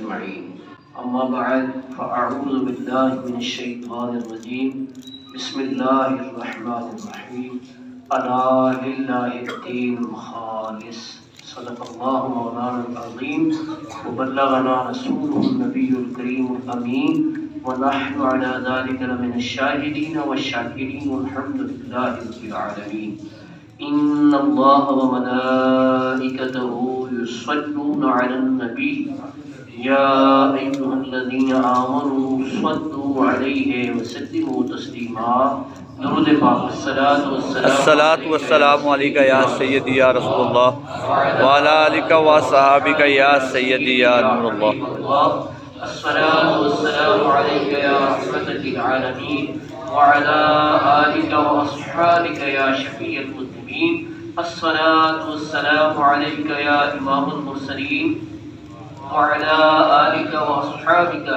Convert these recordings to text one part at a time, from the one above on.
أجمعين. أما بعد فأعوذ بالله من الشيطان الرجيم. بسم الله الرحمن الرحيم. ألا لله الدين الخالص. صدق الله مولانا العظيم وبلغنا رسوله النبي الكريم الأمين ونحن على ذلك لمن الشاهدين والشاكرين والحمد لله رب العالمين. إن الله وملائكته يصلون على النبي يا أيها الذين آمنوا صلوا عليه وسلموا تسليما. درود پاک الصلاة والسلام علیکہ یا سیدی یا رسول اللہ وعلی آلک و صحابک یا سیدی یا نور اللہ. الصلاة والسلام عليك يا رحمة للعالمين وعلى آلك وأصحابك يا شفيع المذنبين. الصلاة والسلام عليك يا إمام المرسلين وعلى آلك وأصحابك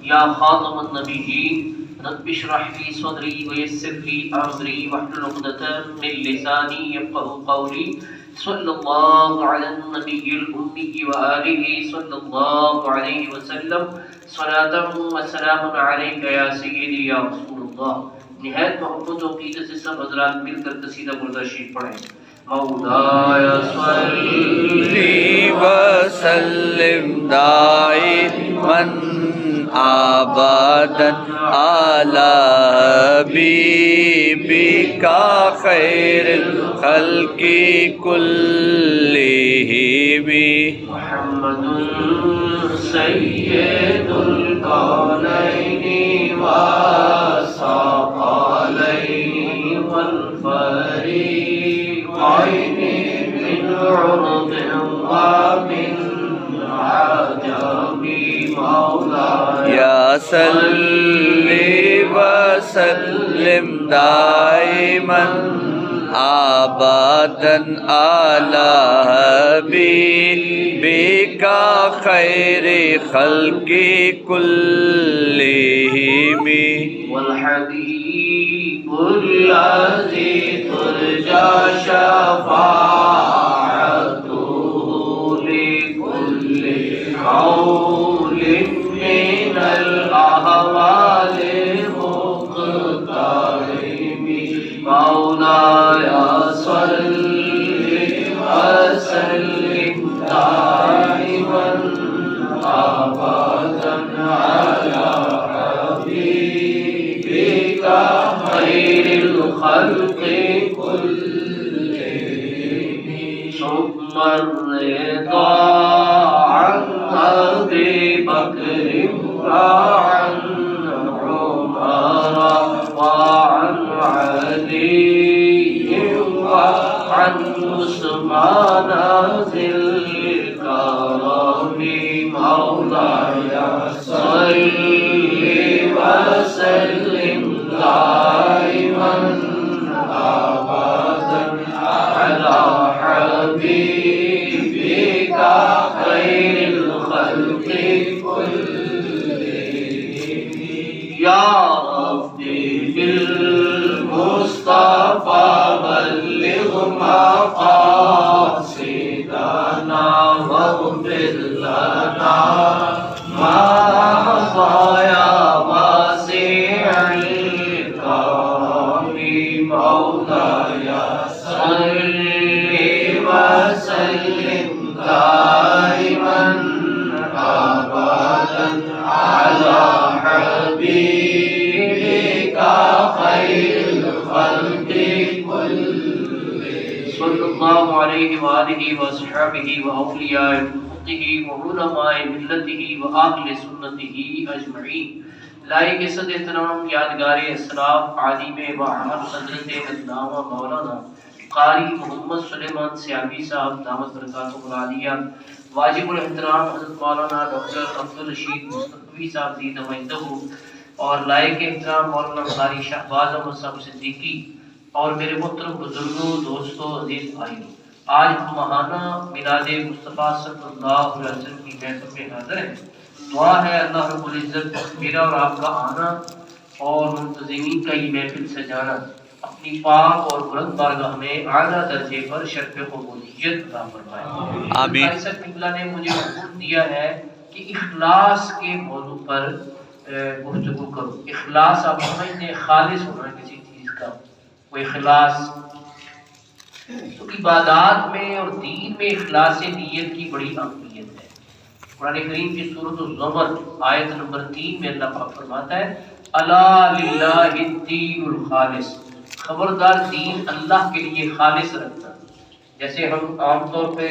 يا خاتم النبيين. رب اشرح لي صدري ويسر لي أمري واحلل عقدة من لساني يفقهوا قولي. صلى الله على النبي الأمي وآله صلى الله عليه وسلم صلاة وسلام عليك يا سيدي يا رسول الله. نہایت محبت و عقیدت سے سب حضرات مل کر قصیدہ بردہ شریف پڑھیں. مولاي صلی وسلم دائما ابدا علی حبیبک خیر الخلق کلہم. محمد سید الکونین والثقلین والفریقین من عرب ومن عجم. مولاي یا صلی وسلم دائما ابدا علی حبیبک خیر خلق کلہم. والحبيب الذي ترجى شفاعته لكل قول من الأهوال مقترم. مولاي صل وسلم دائما أبدا على حبيبك خير الخلق كلهم. ثم الرضا عن أبي بكر وعن عمر وعن علي وعن عثمان ذي الكرم. مولاي صل وسلم دائما أبدا على حبيبك خير الخلق كلهم. يا ربي بالمصطفى بلغ مقاصدنا واغفر لنا ما ضايا واسع الكرم. مولاي صل وسلم دائما أبدا على حبيبك خير الخلق كلهم. صلى الله عليه وآله وصحبه وأولياء حقه وعلماء ملته وأهل سنته أجمعين. لائق صد احترام یادگار اسلاف عالم وعمر حضرت علامہ مولانا قاری محمد سلیمان سیابی صاحب دامت برکاتہ العالیہ. واجب الاحترام حضرت مولانا ڈاکٹر عبدالرشید مصطفی صاحب دی نمائندہ اور لائق احترام مولانا قاری شہباز احمد صاحب صدیقی اور میرے محترم بزرگوں دوستوں عزیز بھائیوں. آج ہم ماہانہ میلاد مصطفیٰ صلی اللہ علیہ وسلم کی محفل میں حاضر ہیں. دعا ہے اللہ رب العزت میرا اور آپ کا آنا اور منتظمین کا یہ محفل سجانا اپنی پاک اور بلند بارگاہ میں اعلیٰ درجے پر شرف قبولیت عطا فرمائے. آمین. قاری صاحب قبلہ نے مجھے حکم دیا ہے کہ اخلاص کے موضوع پر گفتگو کروں۔ اخلاص آپ سمجھتے ہیں خالص ہونا کسی چیز کا، وہ اخلاص تو عبادات میں اور دین میں اخلاص نیت کی بڑی اہمیت ہے۔ قرآن کریم کی سورۃ الزمر آیت نمبر 3 میں اللہ پاک فرماتا ہے الا للہ الدین الخالص، خبردار دین اللہ کے لیے خالص رکھنا۔ جیسے ہم عام طور پہ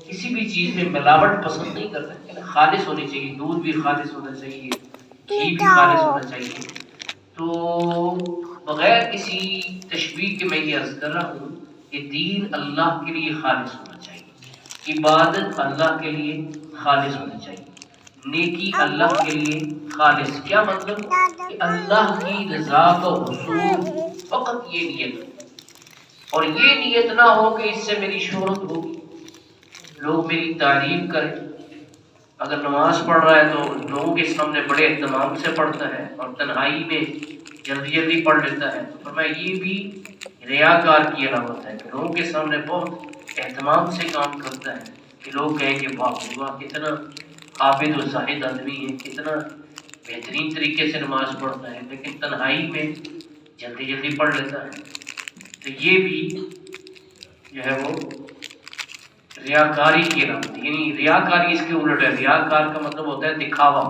کسی بھی چیز میں ملاوٹ پسند نہیں کرتے، لیکن خالص ہونی چاہیے، دودھ بھی خالص ہونا چاہیے، گھی بھی خالص ہونا چاہیے۔ تو بغیر کسی تشبیہ کے میں یہ عرض کر رہا ہوں کہ دین اللہ کے لیے خالص ہونا چاہیے، عبادت اللہ کے لیے خالص ہونی چاہیے، نیکی اللہ کے لیے خالص۔ کیا مطلب کہ اللہ کی رضا کا حصول فقط یہ نیت، اور یہ نیت نہ ہو کہ اس سے میری شہرت ہوگی، لوگ میری تعریف کریں۔ اگر نماز پڑھ رہا ہے تو لوگوں کے سامنے بڑے اہتمام سے پڑھتا ہے، اور تنہائی میں جلدی جلدی پڑھ لیتا ہے، تو میں یہ بھی ریاکار کی علامت ہے کہ لوگوں کے سامنے بہت اہتمام سے کام کرتا ہے کہ لوگ کہیں کہ واہ کتنا عابد و زاہد آدمی ہے، کتنا بہترین طریقے سے نماز پڑھتا ہے، لیکن تنہائی میں جلدی جلدی پڑھ لیتا ہے۔ تو یہ بھی جو ہے وہ ریاکاری کی علامت، یعنی ریاکاری اس کے الٹ ہے۔ ریاکار کا مطلب ہوتا ہے دکھاوا،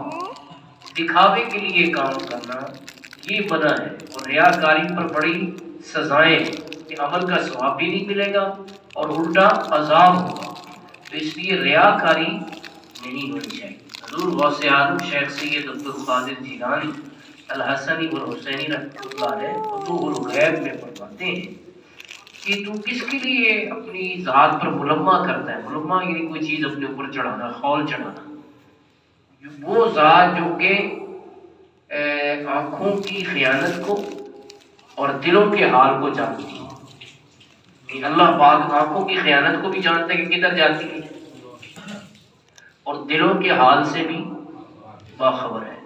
دکھاوے کے لیے کام کرنا، یہ منع ہے۔ اور ریاکاری پر بڑی سزائیں کہ عمل کا ثواب بھی نہیں ملے گا اور الٹا عذاب ہوگا، تو اس لیے ریاکاری نہیں ہونی چاہیے۔ حضور غوث اعظم شیخ سید عبد القادر جیلانی الحسنی والحسینی رحمۃ اللہ علیہ فتوح الغیب میں فرماتے ہیں کہ تو کس کے لیے اپنی ذات پر ملمہ کرتا ہے؟ ملمہ یعنی کوئی چیز اپنے اوپر چڑھانا، خول چڑھانا۔ وہ ذات جو کہ آنکھوں کی خیانت کو اور دلوں کے حال کو جانتی ہے، اللہ پاک آنکھوں کی خیانت کو بھی جانتا ہے کہ کدھر جاتی ہے، اور دلوں کے حال سے بھی باخبر ہے۔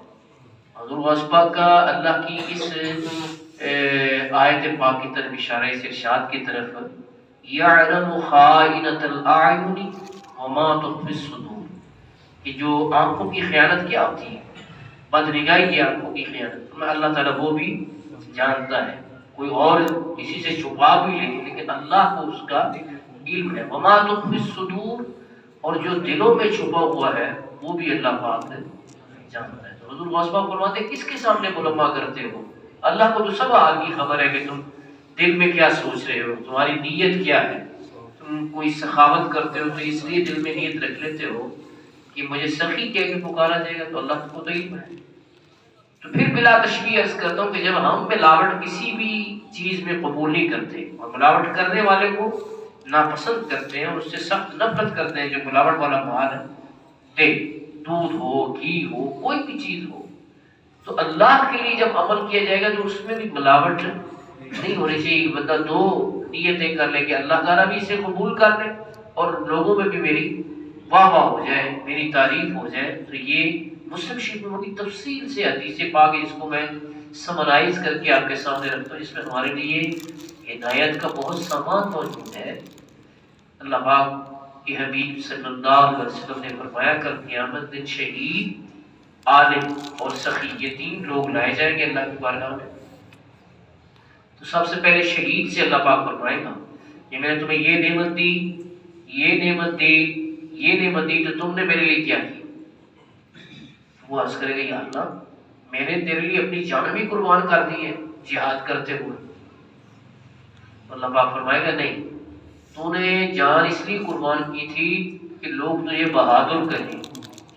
حضور غوث پاک کا اللہ کی اس آیت پاک کی طرف اشارہ، اس ارشاد کی طرف یعلم خائنۃ الاعین وما تخفی الصدور، کہ جو آنکھوں کی خیانت کیا ہوتی ہے، بدنگاہی کی آنکھوں کی خیانت، میں اللہ تعالیٰ وہ بھی جانتا ہے۔ کوئی اور کسی سے چھپا بھی لے لیکن اللہ کو اس کا علم ہے۔ وما تخفی الصدور، اور جو دلوں میں چھپا ہوا ہے وہ بھی اللہ پاک جانتا ہے۔ تو حضور غوث پاک فرماتے ہیں کس کے سامنے ملمہ کرتے ہو؟ اللہ کو تو سب حال کی خبر ہے کہ تم دل میں کیا سوچ رہے ہو، تمہاری نیت کیا ہے۔ تم کوئی سخاوت کرتے ہو تو اس لیے دل میں نیت رکھ لیتے ہو کہ مجھے سخی کہہ کے پکارا جائے گا، تو اللہ کو تو علم ہے۔ تو پھر بلا تشبیہ عرض کرتا ہوں کہ جب ہم ملاوٹ کسی بھی چیز میں قبول نہیں کرتے اور ملاوٹ کرنے والے کو ناپسند کرتے ہیں اور اس سے سخت نفرت کرتے ہیں جو ملاوٹ والا مال ہے، دودھ ہو، گھی ہو، کوئی بھی چیز ہو، تو اللہ کے لیے جب عمل کیا جائے گا تو اس میں بھی ملاوٹ نہیں ہونی چاہیے۔ بندہ دو نیتیں کر لے کہ اللہ تعالیٰ بھی اسے قبول کر لے اور لوگوں میں بھی میری واہ واہ ہو جائے، میری تعریف ہو جائے۔ تو یہ مسلم شریف میں بڑی تفصیل سے حدیث پاک ہے، اس کو میں سمرائز کر کے آپ کے سامنے رکھتا ہوں، جس میں ہمارے لیے ہدایت کا بہت سامان موجود ہے۔ اللہ پاک کہ حبیب صلی اللہ علیہ وسلم نے فرمایا کل قیامت دن شہید، عالم اور سخی، یہ تین لوگ لائے جائیں گے اللہ کی بارگاہ میں۔ تو سب سے پہلے شہید سے اللہ پاک فرمائے گا کہ میں نے تمہیں یہ نعمت دی، یہ نعمت دی، یہ نعمت دی، تو تم نے میرے لیے کیا کی؟ وہ عرض کرے گا یا اللہ میں نے تیرے لیے اپنی جان بھی قربان کر دی ہے جہاد کرتے ہوئے۔ اللہ پاک فرمائے گا نہیں، تو نے جان اس لیے قربان کی تھی کہ لوگ تجھے بہادر کہیں،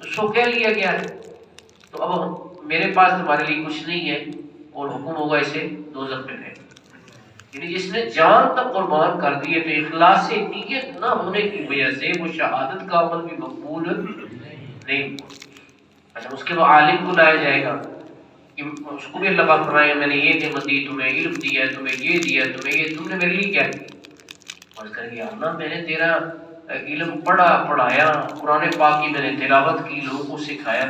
تو سو کہہ لیا گیا ہے، تو اب میرے پاس تمہارے لیے کچھ نہیں ہے، اور حکم ہوگا اسے دوزخ میں پھینک۔ یعنی جس نے جان تک قربان کر دی ہے تو اخلاص نیت نہ ہونے کی وجہ سے وہ شہادت کا عمل بھی مقبول نہیں ہوا۔ اچھا، اس کے بعد عالم کو لایا جائے گا کہ اس کو بھی اللہ پاک فرمائے گا میں نے یہ نعمت دی، تمہیں علم دیا ہے، تمہیں یہ دیا، تمہیں یہ، تم نے میرے لیے کیا کیا؟ اور کہا کہ اللہ میں نے تیرا علم پڑھا، پڑھایا، قرآن پاک کی میں نے تلاوت کی، لوگوں کو سکھایا۔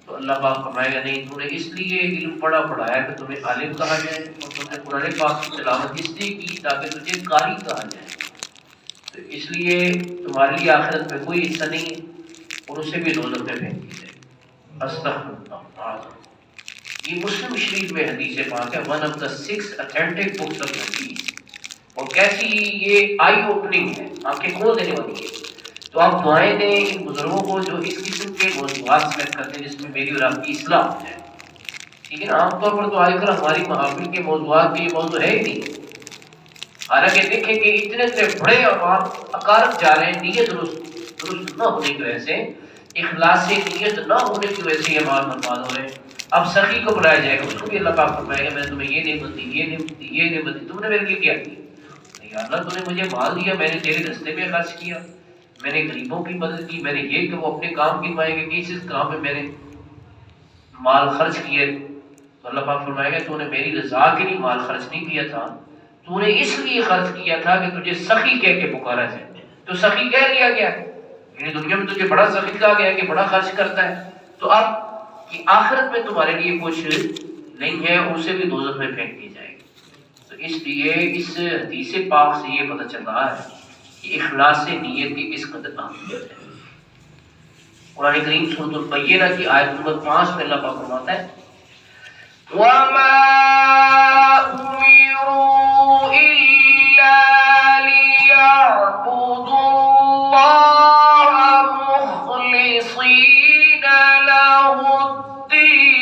تو اللہ پاک فرمائے گا نہیں، تو نے اس لیے علم پڑھا پڑھایا کہ تمہیں عالم کہا جائے، اور تم نے قرآن پاک کی تلاوت اس لیے کی تاکہ تجھے قاری کہا جائے۔ تو اس لیے تمہارے لیے آخرت میں کوئی حصہ نہیں ہے۔ اور اسے بھی دوزخ میں پھینک دی جائے. استغفراللہ. یہ مسلم شریف میں حدیث پاک ہے, one of the 6 authentic books of حدیث. اور کیسی یہ آئی اوپننگ ہے, آنکھیں کھول دینے والی ہے. تو آپ دعائیں دیں ان بزرگوں کو جو اس قسم کے موضوعات سلیکٹ کرتے ہیں جس میں میری اور آپ کی اصلاح ہو جائے. ٹھیک ہے نا. عام طور پر تو آج کل ہماری محافل کے موضوعات کے یہ موضوع ہے ہی نہیں. حالانکہ دیکھیں کہ اتنے سے بڑے اکارت جا رہے ہیں نیت درست نہ ہونے کی وجہ سے, اخلاص نیت نہ ہونے کی وجہ سے یہ بات برباد ہو رہے ہیں. اب سخی کو بلایا جائے گا, اس کو بھی اللہ پاک فرمائے گا میں تمہیں یہ نعمت دی, یہ نعمت دی, یہ نعمت دی, تم نے میرے لیے کیا کیا؟ یا اللہ تو نے مجھے مال دیا, میں نے تیرے راستے میں خرچ کیا, میں نے غریبوں کی مدد کی, میں نے یہ کہ وہ اپنے کام کی مائیں گے کہ اس کام میں میں نے مال خرچ کیے. تو اللہ پاک فرمائے گا تو نے میری رضا کے لیے مال خرچ نہیں کیا تھا, تو نے اس لیے خرچ کیا تھا کہ تجھے سخی کہہ کے پکارا جائے. تو سخی کہہ لیا گیا, یعنی دنیا میں تجھے بڑا سخی کہا گیا کہ بڑا خرچ کرتا ہے. تو اب کہ آخرت میں تمہارے لیے کچھ نہیں ہے, اسے بھی دوزخ میں پھینک دی جائے گی. تو اس لیے اس حدیث پاک سے یہ پتہ چل رہا ہے کہ اخلاص نیت کی کس قدر اہمیت ہے. قرآن کریم سورۃ البینہ کی آیت نمبر 5 میں اللہ پاک فرماتا ہے وَمَا أُمِرُوا إِلَّا لِيَعْبُدُوا اللَّهَ مُخْلِصِينَ لَهُ الدِّينَ.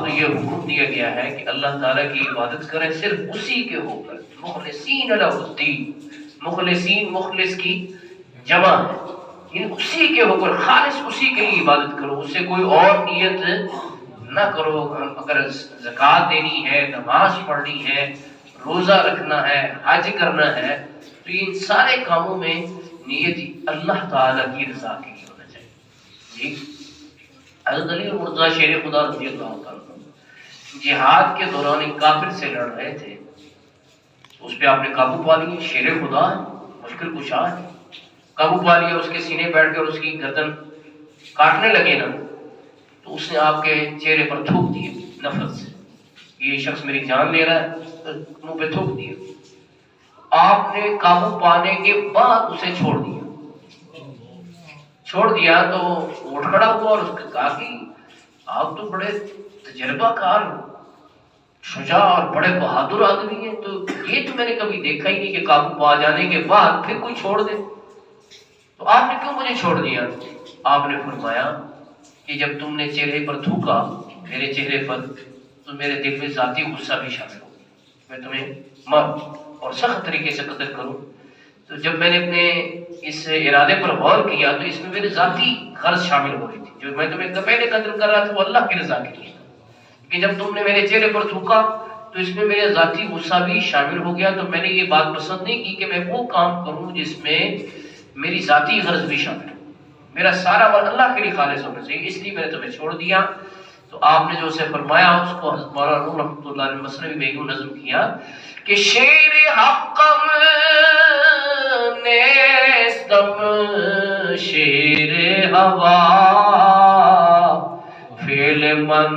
یہ حکم دیا گیا ہے کہ اللہ تعالیٰ کی عبادت کریں صرف اسی کے ہو کر, مخلصین لہ الدین. مخلصین مخلص کی جمع ہے, یعنی اسی کے ہو کر خالص اسی کے لیے عبادت کرو, اس سے کوئی اور نیت نہ کرو. اگر زکوٰۃ دینی ہے, نماز پڑھنی ہے, روزہ رکھنا ہے, حج کرنا ہے, تو ان سارے کاموں میں نیت اللہ تعالیٰ کی رضا کے لیے ہونا چاہیے. جی حضرت علی مرتضیٰ شیر خدا رضی اللہ تعالیٰ جہاد کے دوران ایک کافر سے لڑ رہے تھے, اس پہ آپ نے قابو پا لیا. شیر خدا مشکل کشا ہے, قابو پا لیا, اس کے سینے بیٹھ کے اور اس کی گردن کاٹنے لگے نا, تو اس نے آپ کے چہرے پر تھوک دیے نفرت سے, یہ شخص میری جان لے رہا ہے, منہ پہ تھوک دیا. آپ نے قابو پانے کے بعد اسے چھوڑ دیا تو اٹھ کھڑا ہوا اور اس نے کہا کہ آپ تو بڑے تجربہ کار, شجاع اور بڑے بہادر آدمی ہیں, تو یہ تو میں نے کبھی دیکھا ہی نہیں کہ قابو پا جانے کے بعد پھر کوئی چھوڑ دے, تو آپ نے کیوں مجھے چھوڑ دیا؟ آپ نے فرمایا کہ جب تم نے چہرے پر تھوکا میرے چہرے پر, تو میرے دل میں ذاتی غصہ بھی شامل ہو گیا. میں تمہیں مر اور سخت طریقے سے قتل کروں. تو جب میں نے اپنے اس ارادے پر غور کیا تو اس میں میرے ذاتی غرض شامل ہو رہی تھی. جو میں تمہیں پہلے قتل کر رہا تھا وہ اللہ کی رضا کے لیے تھا, کہ جب تم نے میرے چہرے پر تھوکا تو اس میں میرے ذاتی غصہ بھی شامل ہو گیا. تو میں نے یہ بات پسند نہیں کی کہ میں وہ کام کروں جس میں میری ذاتی غرض بھی شامل ہو, میرا سارا عمل اللہ کے لیے خالص ہونا چاہیے, اس لیے میں نے تمہیں چھوڑ دیا. تو آپ نے جو اسے فرمایا اس کو حضرت مولانا روم رحمۃ اللہ علیہ مثنوی میں یوں نظم کیا کہ شیر حقم نیستم شیر ہوا فعل من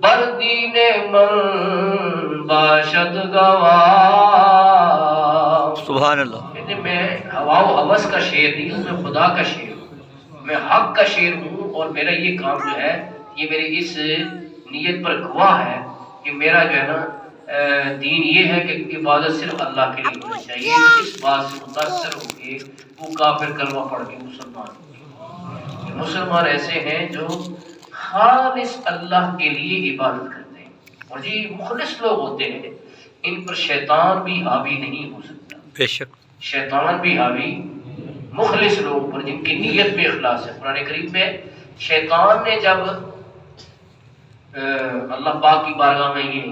بردین من باشد گواہ. سبحان اللہ. میں ہوا و ہوس کا شعر نہیں ہوں, میں خدا کا شعر ہوں, میں حق کا شعر ہوں. اور میرا یہ کام جو ہے یہ میری اس نیت پر گواہ ہے کہ میرا جو ہے نا دین یہ ہے کہ عبادت صرف اللہ کے لیے ہونی چاہیے. اس بات سے متاثر ہو کے وہ کافر کلمہ پڑھ کے مسلمان ایسے ہیں جو خالص اللہ کے لیے عبادت کرتے ہیں, اور جی مخلص لوگ ہوتے ہیں ان پر شیطان بھی حاوی نہیں ہو سکتا. بے شک شیطان بھی حاوی مخلص لوگوں پر جن کی نیت میں اخلاص ہے. قرآن کریم میں شیطان نے جب اللہ پاک کی بارگاہ میں یہ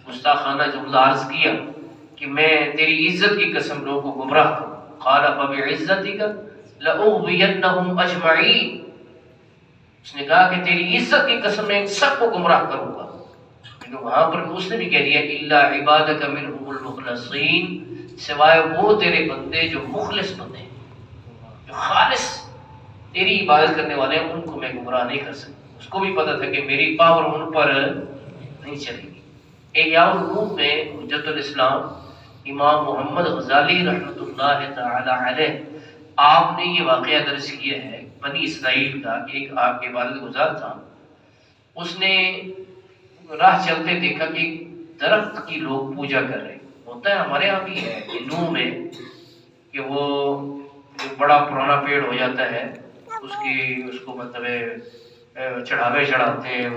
گستاخانہ جملہ عرض کیا کہ میں تیری عزت کی قسم لوگوں کو گمراہ کروں, قال فبعزتک لأغوینہم اجمعین, اس نے کہا کہ تیری عزت کی قسم میں سب کو گمراہ کروں گا. لیکن وہاں پر اس نے بھی کہہ دیا الا عبادک منہم المخلصین, سوائے وہ تیرے بندے جو مخلص بندے ہیں, جو خالص تیری عبادت کرنے والے ہیں, ان کو میں گمراہ نہیں کر سکتا. اس کو بھی پتا تھا کہ میری پاور ان پر نہیں چلے گی. احیاء العلوم میں حجت الاسلام امام محمد غزالی رحمۃ اللہ تعالی علیہ، آپ نے یہ واقعہ درج کیا ہے بنی اسرائیل کا کہ ایک آپ کے والد گزار تھا، اس نے راہ چلتے دیکھا کہ درخت کی لوگ پوجا کر رہے. ہوتا ہے ہمارے یہاں بھی ہے ہندوؤں میں کہ وہ جو بڑا پرانا پیڑ ہو جاتا ہے اس کو مطلب چڑھاوے چڑھاتے ہیں.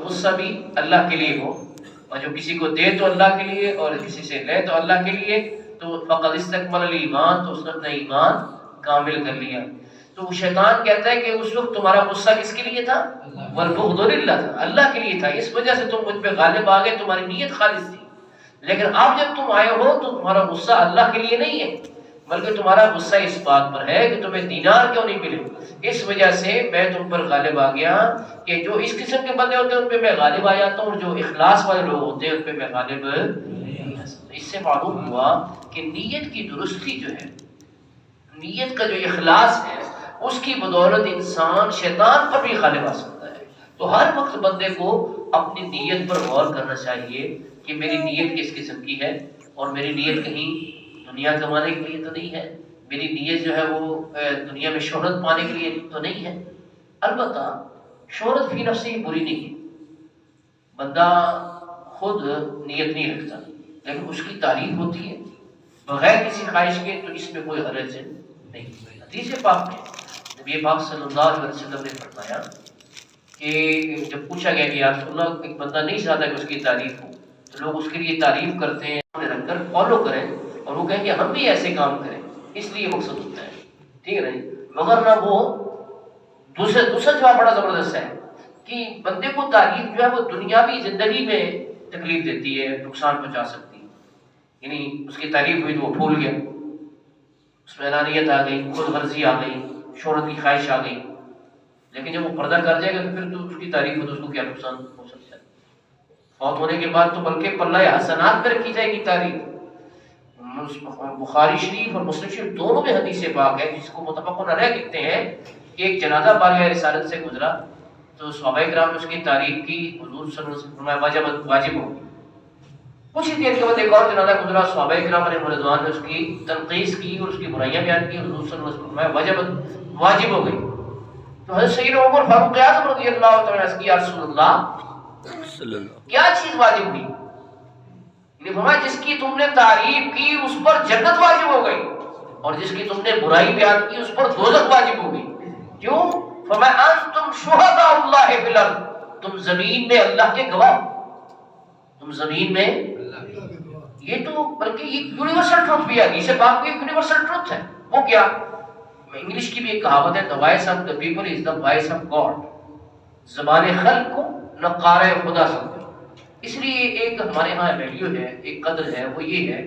غصہ بھی اللہ کے لیے ہو، اور جو کسی کو دے تو اللہ کے لیے اور کسی سے لے تو اللہ کے لیے، تو فقد استکمل الایمان، تو اس نے اپنا ایمان کامل کر لیا. تو شیطان کہتا ہے کہ اس وقت تمہارا غصہ کس کے لیے تھا؟ والبغض للہ تھا، اللہ کے لیے تھا، اس وجہ سے تم مجھ پہ غالب آ گئے، تمہاری نیت خالص تھی. لیکن اب جب تم آئے ہو تو تمہارا غصہ اللہ کے لیے نہیں ہے، بلکہ تمہارا غصہ اس بات پر ہے کہ تمہیں دینار کیوں نہیں ملے. اس وجہ سے میں تم پر غالب آ گیا کہ جو اس قسم کے بندے ہوتے ہیں ان پہ میں غالب آ جاتا ہوں، اور جو اخلاص والے لوگ ہوتے ہیں ان پہ میں غالب نہیں آ سکتا. اس سے معلوم ہوا کہ نیت کی درستی جو ہے، نیت کا جو اخلاص ہے، اس کی بدولت انسان شیطان پر بھی غالب آ سکتا ہے. تو ہر وقت بندے کو اپنی نیت پر غور کرنا چاہیے کہ میری نیت کس قسم کی ہے، اور میری نیت کہیں دنیا کمانے کے لیے تو نہیں ہے، میری نیت جو ہے وہ دنیا میں شہرت پانے کے لیے تو نہیں ہے. البتہ شہرت فی نفس ہی بری نہیں ہے، بندہ خود نیت نہیں رکھتا لیکن اس کی تعریف ہوتی ہے بغیر کسی خواہش کے، تو اس میں کوئی حرج نہیں. حدیث پاک میں نبی پاک صلی اللہ علیہ وسلم نے فرمایا کہ جب پوچھا گیا کہ یا رسول اللہ ایک بندہ نہیں چاہتا کہ اس کی تعریف ہو، تو لوگ اس کے لیے تعریف کرتے ہیں، رکھ کر فالو کریں، اور وہ کہیں کہ ہم بھی ایسے کام کریں، اس لیے مقصد ہوتا ہے. ٹھیک ہے نا، مگر نہ وہ دوسرا جواب بڑا زبردست ہے کہ بندے کو تعریف جو ہے وہ دنیاوی زندگی میں تکلیف دیتی ہے، نقصان پہنچا سکتی ہے. یعنی اس کی تعریف ہوئی تو وہ بھول گیا، اس میں انانیت آ گئی، خود غرضی آ گئی، شہرت کی خواہش آ گئی. لیکن جب وہ پردہ کر جائے گا تو پھر تو اس کی تعریف ہو تو اس کو کیا نقصان ہو سکتا ہے. فوت ہونے کے بعد تو بلکہ پلہ حسنات پہ رکھی جائے گی تعریف. بخاری شریف اور مسلم شریف دونوں میں حدیث پاک ہے جس کو متفق علیہ کہتے ہیں کہ ایک جنازہ بارگاہ رسالت سے گزرا تو صحابہ کرام نے اس کی تعریف کی، حضور صلی اللہ علیہ وسلم نے فرمایا واجب ہوگی. کچھ ہی دیر کے بعد ایک اور جنازہ گزرا، صحابہ کرام علیہ رضوان نے اس کی تنقیص کی اور اس کی برائیاں بیان کی، حضور صلی اللہ علیہ وسلم نے فرمایا واجب ہو گئی. تو حضرت سیدنا عمر فاروق اعظم رضی اللہ تعالی عنہ یا رسول اللہ کیا چیز واجب ہوئی؟ فرمایا جس کی تم نے تعریف کی اس پر جنت واجب ہو گئی، اور جس کی تم نے برائی بیان کی اس پر دوزخ واجب ہو گئی. کیوں؟ فرمایا انتم شہداء اللہ فی الارض، تم زمین میں اللہ کے گواہ، تم زمین میں. یہ تو بلکہ یہ یونیورسل ٹروتھ بھی ہے، اسے بات بھی یونیورسل ٹروتھ ہے. وہ کیا؟ انگلش کی بھی ایک کہاوت ہے، the voice of the people is the voice of God. زبان خلق کو نقار خدا سمجھو. اس لیے ایک ہمارے ہاں ویلیو ہے، ایک قدر ہے، وہ یہ ہے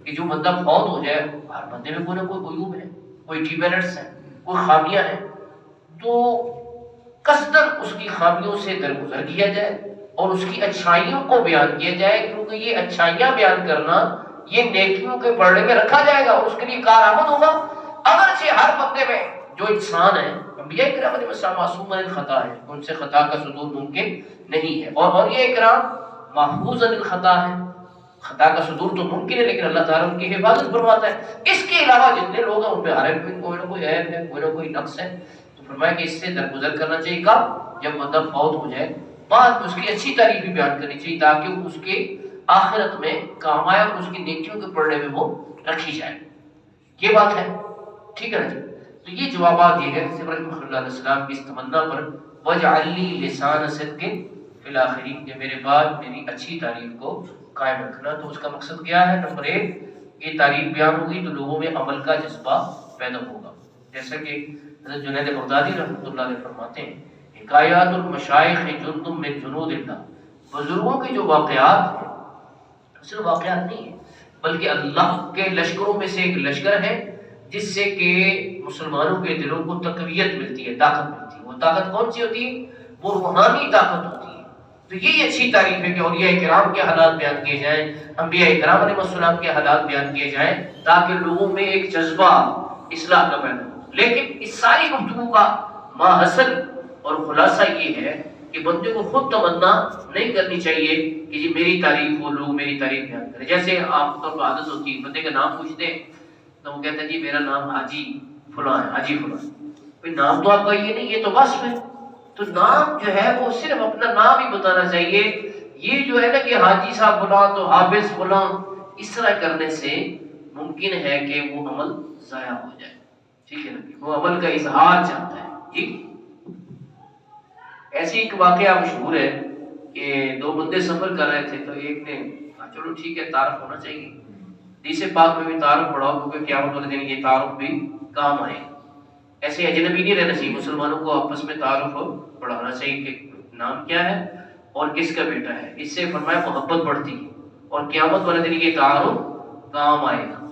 کہ جو بندہ فوت ہو جائے، ہر بندے میں کوئی نہ کوئی عیوب ہے، کوئی ڈیمیرٹس ہیں، کوئی خامیاں ہیں، تو قصداً اس کی خامیوں سے درگزر کیا جائے اور اس کی اچھائیوں کو بیان کیا جائے، کیونکہ یہ اچھائیاں بیان کرنا یہ نیکیوں کے پڑھنے میں رکھا جائے گا اور اس کے لیے کارآمد ہوگا. اگرچہ ہر بندے میں جو انسان ہے، انبیاء کرام علیہ السلام معصوم من الخطا ہے، ان سے خطا کا صدور ممکن نہیں ہے، اور اولیاء کرام محفوظ عن الخطا ہے، خطا کا صدور تو ممکن ہے لیکن اللہ تعالیٰ ان کی حفاظت فرماتا ہے. اس کے علاوہ جتنے لوگ ہیں ان پہ ہر ایک میں کوئی نہ کوئی عیب ہے، کوئی نہ کوئی نقص ہے. تو فرمایا کہ اس سے درگزر کرنا چاہیے. کب؟ جب بندہ فوت ہو جائے، بعد میں اس کی اچھی تعریف بھی بیان کرنی چاہیے تاکہ اس کے آخرت میں کام آئے اور اس کی نیکیوں کے پڑھنے میں وہ رکھی جائے. یہ بات ہے، ٹھیک ہے نا جی. تو یہ جوابات یہ ہے ابراہیم خلیل علیہ السلام کی اس تمنا پر وَاجْعَلْ لِي لِسَانَ صِدْقٍ فِي الْآخِرِينَ، کہ میرے بعد میری اچھی تعریف کو قائم رکھنا. تو اس کا مقصد کیا ہے؟ نمبر 1 یہ تعریف بیان ہوگی تو لوگوں میں عمل کا جذبہ پیدا ہوگا. جیسا کہ حضرت جنید بغدادی رحمۃ اللہ علیہ فرماتے ہیں حکایات المشائخ جند من جنود اللہ، بزرگوں کے جو واقعات ہیں صرف واقعات نہیں ہیں بلکہ اللہ کے لشکروں میں سے ایک لشکر ہے جس سے کہ مسلمانوں کے دلوں کو تقویت ملتی ہے، طاقت ملتی ہے. وہ طاقت کون سی ہوتی ہے؟ وہ روحانی طاقت ہوتی ہے. تو یہی اچھی تعریف ہے کہ اولیاء کرام کے حالات بیان کیے جائیں، انبیاء کرام علیہ السلام کے حالات بیان کیے جائیں تاکہ لوگوں میں ایک جذبہ اصلاح کا پیدا ہو. لیکن اس ساری گفتگو کا ماحصل اور خلاصہ یہ ہے کہ بندے کو خود تمنا نہیں کرنی چاہیے کہ جی میری تعریف ہو، لوگ میری تعریف بیان کریں. جیسے آپ کو عادت ہوتی ہے بندے کا نام پوچھتے ہیں تو وہ کہتے ہیں جی میرا نام حاجی فلاں ہے، حاجی فلاں. بھائی نام تو آپ کا یہ نہیں، یہ تو وصف ہے. تو نام جو ہے وہ صرف اپنا نام ہی بتانا چاہیے. یہ جو ہے نا کہ حاجی صاحب فلاں تو حافظ فلاں، اس طرح کرنے سے ممکن ہے کہ وہ عمل ضائع ہو جائے. ٹھیک ہے نا، وہ عمل کا اظہار چاہتا ہے. جی ایسی ایک واقعہ مشہور ہے کہ دو بندے سفر کر رہے تھے تو ایک نے کہا چلو ٹھیک ہے تعارف ہونا چاہیے. حدیث پاک میں بھی تعارف پڑھاؤ کیونکہ قیامت والے دن یہ تعارف بھی کام آئے. ایسے اجنبی نہیں رہنا چاہیے، مسلمانوں کو آپس میں تعارف پڑھانا چاہیے کہ نام کیا ہے اور کس کا بیٹا ہے. اس سے فرمایا محبت بڑھتی ہے اور قیامت والے دن یہ تعارف کام آئے گا.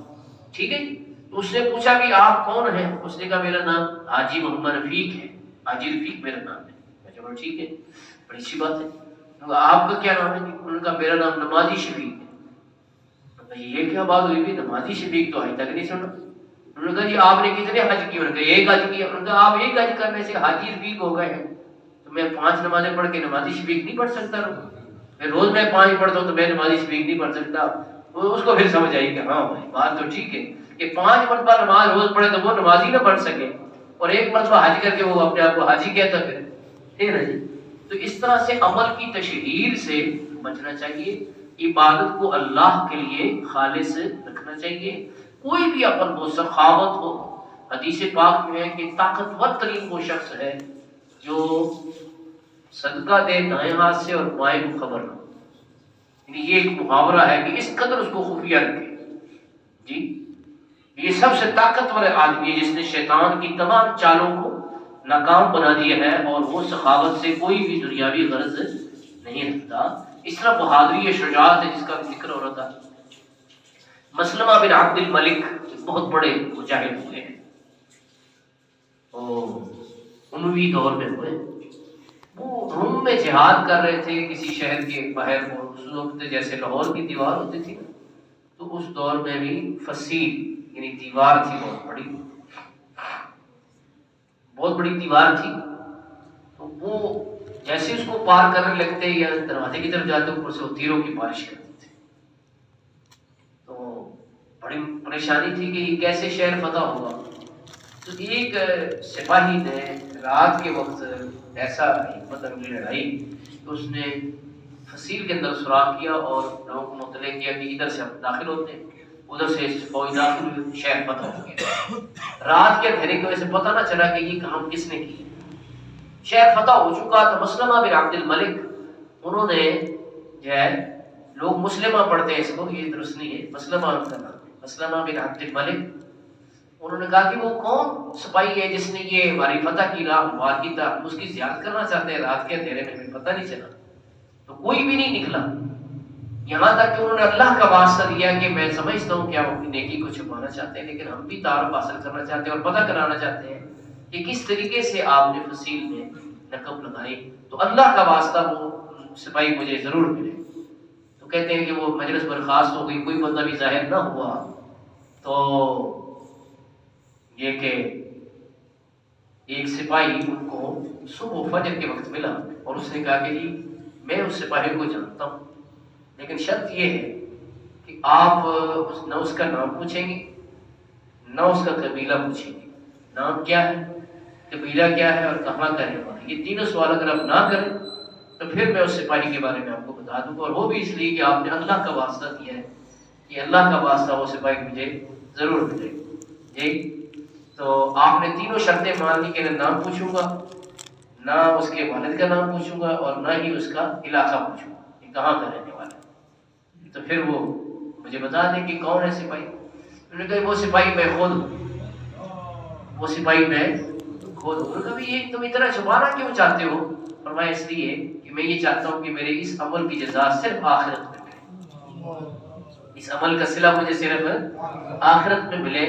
ٹھیک ہے. تو اس نے پوچھا کہ آپ کون ہیں؟ اس نے کہا میرا نام حاجی محمد رفیق ہے، حاجی رفیق میرا نام ہے. چلو ٹھیک ہے، بڑی اچھی بات ہے. آپ کا کیا نام ہے؟ انہوں نے کہا میرا نام نمازی شفیق ہے. یہ کیا بات ہوئی بھی، نمازی شفیق تو آج تک نہیں سنا. انہوں نے کہا جی آپ نے کتنے حج کیے؟ انہوں نے کہا ایک حج کیا. انہوں نے کہا آپ ایک حج کرنے سے حاجی رفیق ہو گئے ہیں، تو میں 5 نمازیں پڑھ کے نمازی شفیق نہیں پڑھ سکتا؟ میں روز میں 5 پڑھتا ہوں تو میں نمازی شفیق نہیں پڑھ سکتا. اس کو پھر سمجھ آئی کہ ہاں بھائی بات تو ٹھیک ہے کہ 5 مرتبہ نماز روز پڑھے تو وہ نمازی نہ پڑھ سکے اور ایک مرتبہ حج کر کے وہ اپنے آپ کو حاجی کہتا پھر. ٹھیک ہے جی. تو اس طرح سے عمل کی تشہیر سے بچنا چاہیے. عبادت کو اللہ کے لیے خالص رکھنا چاہیے. کوئی بھی عمل ہو، سخاوت ہو، حدیث پاک میں ہے کہ طاقتور ترین وہ شخص ہے جو صدقہ دے دائیں ہاتھ سے اور بائیں کو خبر نہ. یعنی یہ ایک محاورہ ہے کہ اس قدر اس کو خفیہ رکھے. جی یہ سب سے طاقتور آدمی ہے جس نے شیطان کی تمام چالوں کو ناکام بنا دیا ہے اور وہ سخاوت سے کوئی بھی دنیاوی غرض نہیں رکھتا. اس طرح بہادری شجاعت ہے جس کا ذکر ہو رہا تھا. مسلمہ بن عبد الملک بہت بڑے مجاہد ہوئے ہیں، اموی دور میں ہوئے. وہ روم میں جہاد کر رہے تھے کسی شہر کے باہر. اس وقت جیسے لاہور کی دیوار ہوتی تھی تو اس دور میں بھی فصیل یعنی دیوار تھی، بہت بڑی دیوار تھی. تو وہ جیسے اس کو پار کرنے لگتے یا دروازے کی طرف جاتے اوپر سے وہ تیروں کی بارش کرتے تھے. تو بڑی پریشانی تھی کہ یہ کیسے شہر فتح ہوگا. تو ایک سپاہی نے رات کے وقت ایسا حکمت عملی لڑائی کہ اس نے فصیل کے اندر سوراخ کیا اور لوگوں کو مطلع کیا کہ ادھر سے ہم داخل ہوتے ہیں، ادھر سے فوج داخل ہوئی، شہر فتح ہو گیا. رات کے اندھیرے کی وجہ سے پتہ نہ چلا کہ یہ کام کس نے کی. شہر فتح ہو چکا تھا. مسلمہ بن عبد الملک انہوں نے جو ہے، لوگ مسلمہ پڑھتے ہیں اس کو، یہ درست نہیں ہے، مسلمہ کا نام ہے، مسلمہ بن عبد الملک. انہوں نے کہا کہ وہ کون سپاہی ہے جس نے یہ ہماری فتح کی راہ ہموار کی تھا، اس کی زیارت کرنا چاہتے ہیں. رات کے اندھیرے میں پتہ نہیں چلا تو کوئی بھی نہیں نکلا. یہاں تک کہ انہوں نے اللہ کا واسطہ دیا کہ میں سمجھتا ہوں کہ آپ اپنی نیکی کو چھپانا چاہتے ہیں لیکن ہم بھی تعارف حاصل کرنا چاہتے ہیں اور پتہ کرانا چاہتے ہیں کہ کس طریقے سے آپ نے فصیل میں نقب لگائی. تو اللہ کا واسطہ وہ سپاہی مجھے ضرور ملے. تو کہتے ہیں کہ وہ مجلس برخاست ہو گئی، کوئی بندہ بھی ظاہر نہ ہوا. تو یہ کہ ایک سپاہی ان کو صبح فجر کے وقت ملا اور اس نے کہا کہ جی میں اس سپاہی کو جانتا ہوں لیکن شرط یہ ہے کہ آپ نہ اس کا نام پوچھیں گے نہ اس کا قبیلہ پوچھیں گے. نام کیا ہے، قبیلہ کیا ہے اور کہاں کا رہنے والا، یہ تینوں سوال اگر آپ نہ کریں تو پھر میں اس سپاہی کے بارے میں آپ کو بتا دوں گا. اور وہ بھی اس لیے کہ آپ نے اللہ کا واسطہ دیا ہے کہ اللہ کا واسطہ وہ سپاہی مجھے ضرور ملے. جی تو آپ نے تینوں شرطیں مان لی کہ نہ نام پوچھوں گا، نہ اس کے والد کا نام پوچھوں گا اور نہ ہی اس کا علاقہ پوچھوں گا کہ کہاں کا رہنے والا ہے. تو پھر وہ مجھے بتا دیں کہ کون ہے سپاہی. انہوں نے کہا وہ سپاہی میں خود ہوں، وہ سپاہی میں خود ہوں. کبھی یہ تم اتنا چھپانا کیوں چاہتے ہو؟ فرمایا اس لیے کہ میں یہ چاہتا ہوں کہ میرے اس عمل کی جزا صرف آخرت میں ملے، اس عمل کا صلہ مجھے صرف آخرت میں ملے،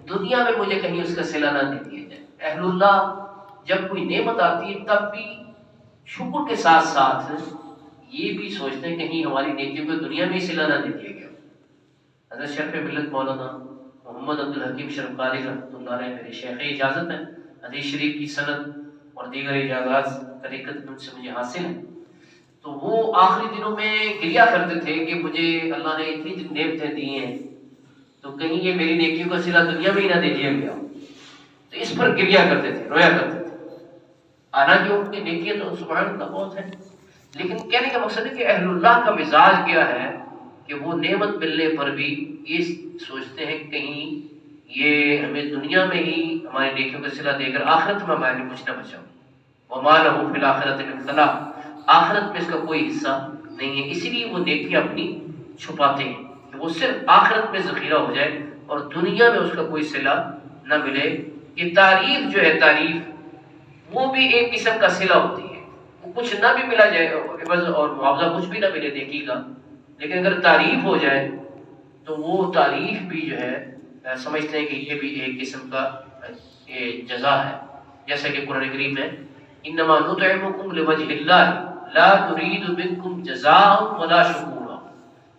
دنیا میں مجھے کہیں اس کا صلہ نہ دے دیا جائے. اہل اللہ جب کوئی نعمت آتی ہے تب بھی شکر کے ساتھ ساتھ یہ بھی سوچتے ہیں کہیں ہماری نیکیوں کو دنیا میں صلہ نہ دے دیا گیا. حضرت شرف ملت مولانا محمد عبد الحکیم شرف قاری رحمۃ اللہ علیہ میرے شیخ اجازت ہے، حدیث شریف کی سند اور دیگر اجازات طریقت ان سے مجھے حاصل ہیں، تو وہ آخری دنوں میں گریا کرتے تھے کہ مجھے اللہ نے اتنی نعمتیں دی ہیں تو کہیں یہ میری نیکیوں کا صلہ دنیا میں ہی نہ دے دیا گیا، تو اس پر گریا کرتے تھے، رویا کرتے تھے، حالانکہ ان کی نیکیاں تو سبحان اللہ بہت ہیں، لیکن کہنے کا مقصد ہے کہ اہل اللہ کا مزاج کیا ہے کہ وہ نعمت ملنے پر بھی یہ سوچتے ہیں کہ کہیں یہ ہمیں دنیا میں ہی ہماری نیکیوں کا صلہ دے کر آخرت میں ہمارے لیے کچھ نہ بچاؤ، وما لہ فی الآخرۃ من خلاق، آخرت میں اس کا کوئی حصہ نہیں ہے، اسی لیے وہ نیکیاں اپنی چھپاتے ہیں کہ وہ صرف آخرت میں ذخیرہ ہو جائے اور دنیا میں اس کا کوئی صلہ نہ ملے۔ کہ تعریف جو ہے، تعریف وہ بھی ایک قسم کا صلہ ہوتی ہے، وہ کچھ نہ بھی ملا جائے عوض اور معاوضہ کچھ بھی نہ ملے نیکی کا، لیکن اگر تعریف ہو جائے تو وہ تعریف بھی جو ہے سمجھتے ہیں کہ یہ بھی ایک قسم کا جزا ہے، جیسا کہ قرآن کریم میں انما نطعمکم لوجہ اللہ لا نرید منکم جزاء ولا شکورا،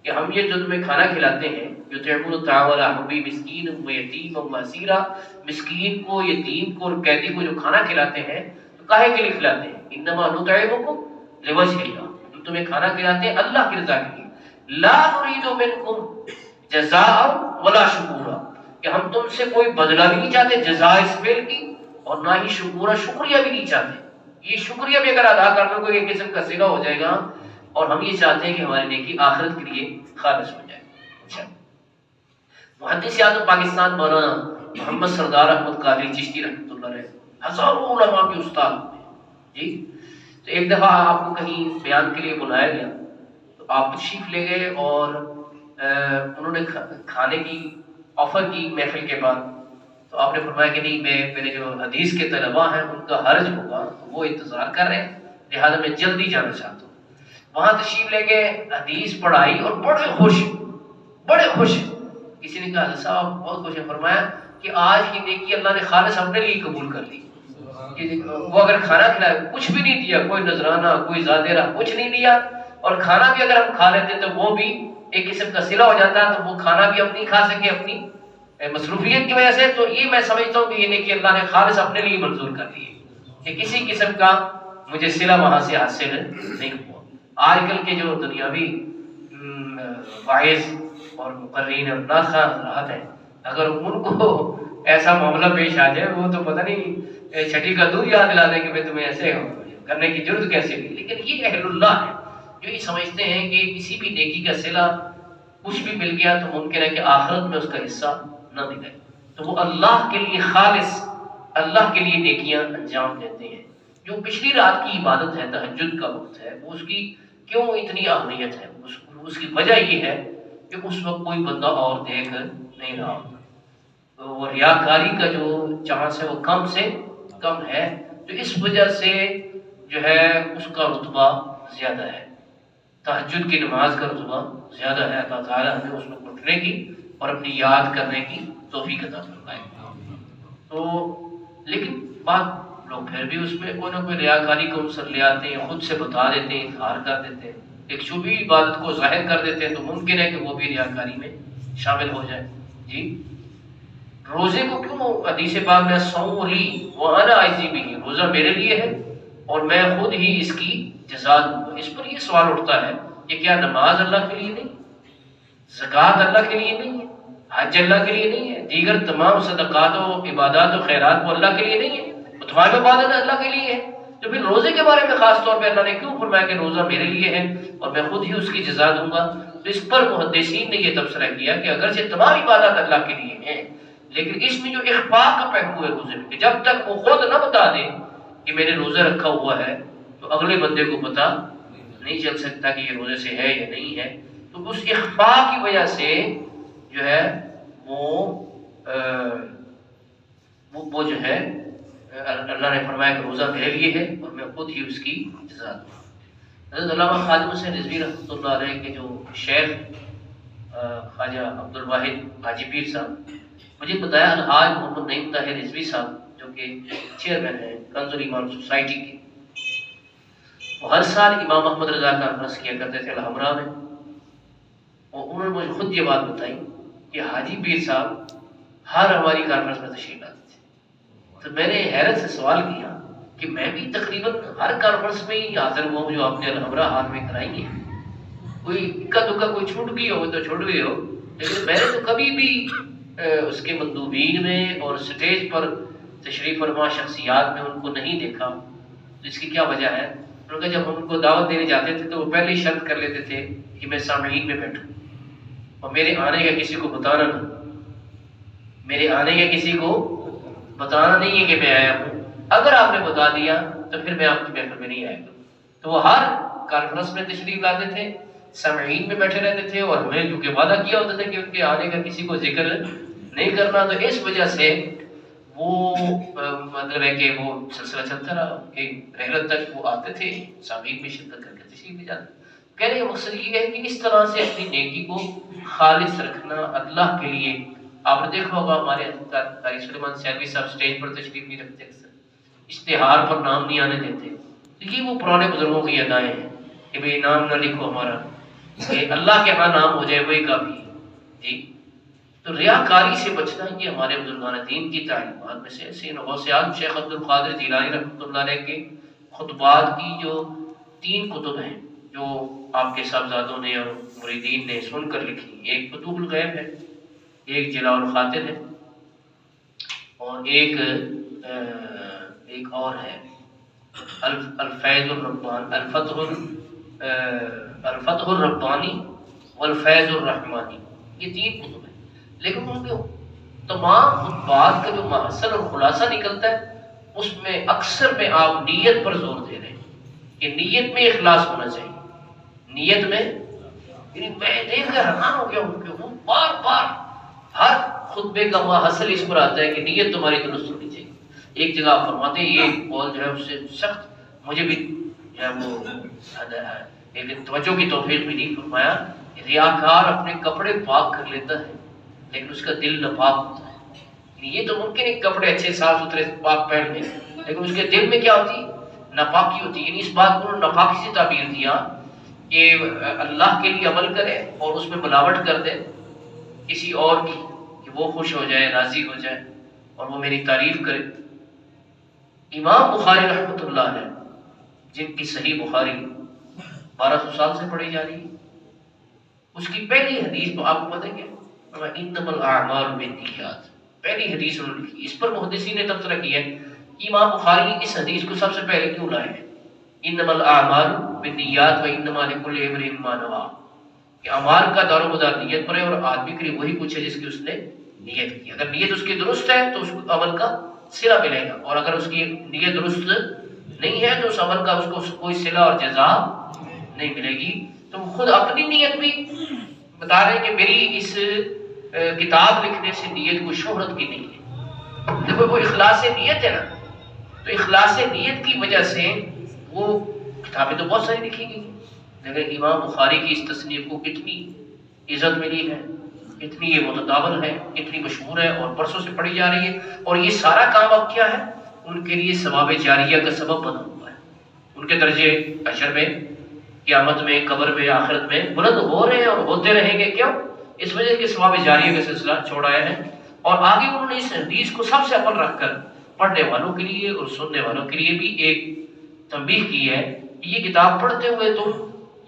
کہ ہم یہ جو تمہیں کھانا کھلاتے ہیں، یطعمون الطعام علی حبہ مسکینا ویتیما واسیرا، مسکین کو، یتیم کو اور قیدی کو جو کھانا کھلاتے ہیں تو کاہے کے لیے کھلاتے ہیں؟ انما نطعمکم لوجہ اللہ، ہم تمہیں کھانا کھلاتے ہیں اللہ کی رضا کے لیے، لا نرید منکم جزاء ولا شکورا، کہ ہم تم سے کوئی بدلہ بھی نہیں چاہتے جزا اس فعل کی، اور نہ ہی شکورا، شکریہ بھی نہیں چاہتے، یہ شکریہ بھی اگر ادا کر لو کوئی ایک قسم کا صلہ ہو جائے گا، اور ہم یہ چاہتے ہیں کہ ہماری نیکی آخرت کے لیے خالص ہو جائے۔ اچھا، محدث اعظم پاکستان مولانا محمد سردار احمد قادری چشتی رحمۃ اللہ علیہ ہزاروں علماء کے استاد جی، تو ایک دفعہ آپ کو کہیں بیان کے لیے بلایا گیا تو آپ تشریف لے گئے، اور انہوں نے کھانے کی آفر کی محفل کے بعد، تو آپ نے فرمایا کہ نہیں، میں میرے جو حدیث کے طلباء ہیں ان کا حرج ہوگا، وہ انتظار کر رہے ہیں، لہٰذا میں جلدی جانا چاہتا ہوں۔ وہاں تشریف لے گئے، حدیث پڑھائی اور بڑے خوش، بڑے خوش۔ کسی نے کہا حضرت صاحب بہت خوش ہیں، فرمایا کہ آج کی نیکی اللہ نے خالص اپنے لیے قبول کر لی، کہ وہ اگر کھانا کھلایا کچھ بھی نہیں دیا، کوئی نذرانہ، کوئی زادیرہ کچھ نہیں دیا، اور کھانا بھی اگر ہم کھا لیتے تو وہ بھی ایک قسم کا صلہ ہو جاتا ہے، تو وہ کھانا بھی اپنی کھا سکے اپنی مصروفیت کی وجہ سے، تو یہ میں سمجھتا ہوں کہ یہ نیکی اللہ نے خالص اپنے لیے منظور کر لی ہے، کہ کسی قسم کا مجھے صلہ وہاں سے حاصل نہیں ہوا۔ آج کل کے جو دنیاوی واعظ اور مقررین اور ناخواہ حضرات ہیں، اگر ان کو ایسا معاملہ پیش آ جائے، وہ تو پتہ نہیں چھٹی کا دودھ یاد دلا دیں کہ میں تمہیں ایسے کرنے کی ضرورت کیسے ہوئی۔ لیکن یہ اہل اللہ ہے جو یہ سمجھتے ہیں کہ کسی بھی نیکی کا صلہ کچھ بھی مل گیا تو ممکن ہے کہ آخرت میں اس کا حصہ نہ ملے، تو وہ اللہ کے لیے خالص، اللہ کے لیے نیکیاں انجام دیتے ہیں۔ جو پچھلی رات کی عبادت ہے، تہجد کا وقت ہے، وہ اس کی کیوں اتنی اہمیت ہے؟ اس کی وجہ یہ ہے کہ اس وقت کوئی بندہ اور دیکھ نہیں رہا، تو وہ ریاکاری کا جو چانس ہے وہ کم سے کم ہے، تو اس وجہ سے جو ہے اس کا رتبہ زیادہ ہے، تہجد کی نماز کا رتبہ زیادہ ہے۔ اللہ تعالیٰ ہمیں اس میں اٹھنے کی اور اپنی یاد کرنے کی توفیق عطا فرمائے۔ تو لیکن بات لوگ پھر بھی اس میں کوئی نہ کوئی ریاکاری کا عنصر لے آتے ہیں، خود سے بتا دیتے ہیں، اظہار کر دیتے ہیں، ایک چھپی عبادت کو ظاہر کر دیتے ہیں، تو ممکن ہے کہ وہ بھی ریاکاری میں شامل ہو جائے۔ جی، روزے کو کیوں حدیث پاک میں صوم لی وانا اجزی بہ، روزہ میرے لیے ہے اور میں خود ہی اس کی جزا دوں گا۔ اس پر یہ سوال اٹھتا ہے کہ کیا نماز اللہ کے لیے نہیں، زکوٰۃ اللہ کے لیے نہیں ہے، حج اللہ کے لیے نہیں ہے، دیگر تمام صدقات و عبادات و خیرات وہ اللہ کے لیے نہیں ہے، وہ تمہاری عبادت اللہ کے لیے ہے، تو پھر روزے کے بارے میں خاص طور پہ اللہ نے کیوں فرمایا کہ روزہ میرے لیے ہے اور میں خود ہی اس کی جزا دوں گا؟ تو اس پر محدثین نے یہ تبصرہ کیا کہ اگرچہ تمام عبادات اللہ کے لیے ہیں، لیکن اس میں جو اخفاء کا پہلو ہے روزے میں، کہ جب تک وہ خود نہ بتا دے کہ میں نے روزہ رکھا ہوا ہے تو اگلے بندے کو پتہ نہیں چل سکتا کہ یہ روزے سے ہے یا نہیں ہے، تو اس اخفاء کی وجہ سے جو ہے وہ جو ہے اللہ نے فرمایا کہ روزہ میرے لیے ہے اور میں خود ہی اس کی جزا دوں۔ حضرت علامہ خادم حسین رضوی رحمۃ اللہ علیہ کے جو شیخ خواجہ عبد الواحد حاجی پیر صاحب، مجھے بتایا الحاج محمد نعیم طاہر رضوی صاحب جو کہ چیئرمین ہیں کنز الایمان سوسائٹی کے، وہ ہر سال امام احمد رضا کانفرنس کیا کرتے تھے الحمراء میں، اور انہوں نے مجھے خود یہ بات بتائی کہ حاجی پیر صاحب ہر ہماری کانفرنس میں تشریف لاتے تھے، تو میں نے حیرت سے سوال کیا کہ میں بھی تقریباً ہر کانفرنس میں ہی حاضر ہوا ہوں جو آپ نے الحمرہ حال میں کرائی ہے. کوئی اکا دکا کوئی چھوٹ گئی ہو تو چھوٹ گئی ہو، لیکن میں نے تو کبھی بھی اس کے مندوبین میں اور سٹیج پر تشریف فرما شخصیات میں ان کو نہیں دیکھا. اس کی کیا وجہ ہے؟ ان کا جب ہم ان کو دعوت دینے جاتے تھے تو وہ پہلے ہی شرط کر لیتے تھے کہ میں سامعین میں بیٹھوں اور میرے آنے کا کسی کو بتانا نہیں، میرے آنے کا کسی کو بتانا نہیں ہے کہ میں آیا ہوں. اگر آپ نے بتا دیا تو پھر میں آپ کی محفل میں نہیں آئے گا. تو وہ ہر کانفرنس میں تشریف لاتے تھے، سامعین میں بیٹھے رہتے تھے، اور ہمیں جو کہ وعدہ کیا ہوتا تھا کہ ان کے آنے کا کسی کو ذکر نہیں کرنا. تو اس وجہ سے وہ مطلب ہے کہ وہ سلسلہ چلتا رہا کہ رحلت تک وہ آتے تھے، سامعین میں شرکت کر کے تشریف لے جاتے. کہنے کا مقصد یہ ہے کہ اس طرح سے اپنی نیکی کو خالص رکھنا اللہ کے لیے. آپ نے دیکھا ہوگا ہمارے قاری سلیمان سیالوی صاحب اسٹیج پر تشریف نہیں رکھتے، اشتہار پر نام نہیں آنے دیتے. تو یہ وہ پرانے بزرگوں کی ادائیں ہیں کہ بھئی نام نہ لکھو ہمارا، کہ اللہ کے ہاں نام ہو جائے وہی کافی ہے. جی تو ریاکاری سے بچنا یہ ہمارے بزرگان دین کی تعلیمات میں سے ایسے. غوث اعظم شیخ عبد القادر جیلانی رحمۃ اللہ علیہ کے خطبات کی جو 3 کتب ہیں جو آپ کے صاحبزادوں نے اور مریدین نے سن کر لکھی، ایک فتوح الغیب ہے، ایک جلاء الخاطر ہے، اور ایک اور ہے الفیض الربانی، الفتح الربانی والفیض الرحمانی. یہ 3 کتب ہیں، لیکن ان کے تمام خطبات کا جو محصل اور خلاصہ نکلتا ہے اس میں اکثر میں آپ نیت پر زور دے رہے ہیں کہ نیت میں اخلاص ہونا چاہیے. نیت میں میں دیکھ کر حیران ہو گیا ہوں کہ وہ بار بار ہر خطبے کا محصل اس پر آتا ہے کہ نیت تمہاری درست ہونی چاہیے. ایک جگہ آپ فرماتے ہیں یہ قول جو ہے اس سے سخت مجھے بھی جو ہے وہ ایک توجہ کی توفیق بھی نہیں. فرمایا ریاکار اپنے کپڑے پاک کر لیتا ہے لیکن اس کا دل ناپاک ہوتا ہے. یہ تو ممکن ہے کپڑے اچھے صاف ستھرے پاک پہن لیں لیکن اس کے دل میں کیا ہوتی ہے؟ ناپاکی ہوتی ہے. یعنی اس بات کو ناپاکی سے تعبیر دیا کہ اللہ کے لیے عمل کرے اور اس میں ملاوٹ کر دے کسی اور کی کہ وہ خوش ہو جائے، راضی ہو جائے اور وہ میری تعریف کرے. امام بخاری رحمۃ اللہ علیہ جن کی صحیح بخاری 1200 سال سے پڑھی جا رہی ہے، اس کی پہلی حدیث تو آپ کو پتہ ہے کیا؟ انما الاعمال بالنیات. پہلی حدیث انہوں نے لکھی. اس پر محدثین نے تبصرہ کیا ہے کہ امام بخاری اس حدیث کو سب سے پہلے کیوں لائے ہیں؟ انما الاعمال بالنیات وانما لکل امرئ ما نوى، کہ اعمال کا دار و مدار نیت پر ہے اور آدمی کے لیے وہی کچھ ہے جس کی اس نے نیت کی. اگر نیت اس کی درست ہے تو اس کو عمل کا صلہ ملے گا، اور اگر اس کی نیت درست نہیں ہے تو اس عمل کا اس کو کوئی صلہ اور جزا نہیں ملے گی. تو خود اپنی نیت بھی بتا رہے ہیں کہ میری اس کتاب لکھنے سے نیت کو شہرت کی نہیں ہے. دیکھو وہ اخلاص نیت ہے نا، تو اخلاص نیت کی وجہ سے وہ کتابیں تو بہت ساری لکھی گئی، لیکن امام بخاری کی اس تصنیف کو کتنی عزت ملی ہے، اتنی یہ متداول ہے، اتنی مشہور ہے اور برسوں سے پڑھی جا رہی ہے. اور یہ سارا کام اب کیا ہے؟ ان کے لیے ثواب جاریہ کا سبب بنا ہوا ہے. ان کے درجے اشر میں، قیامت میں، قبر میں، آخرت میں بلند ہو رہے ہیں اور ہوتے رہیں گے. کیوں؟ اس وجہ کہ ثواب جاریہ کا سلسلہ چھوڑایا ہے. اور آگے انہوں نے اس حدیث کو سب سے اول رکھ کر پڑھنے والوں کے لیے اور سننے والوں کے لیے بھی ایک تنبیہ کی ہے کہ یہ کتاب پڑھتے ہوئے تم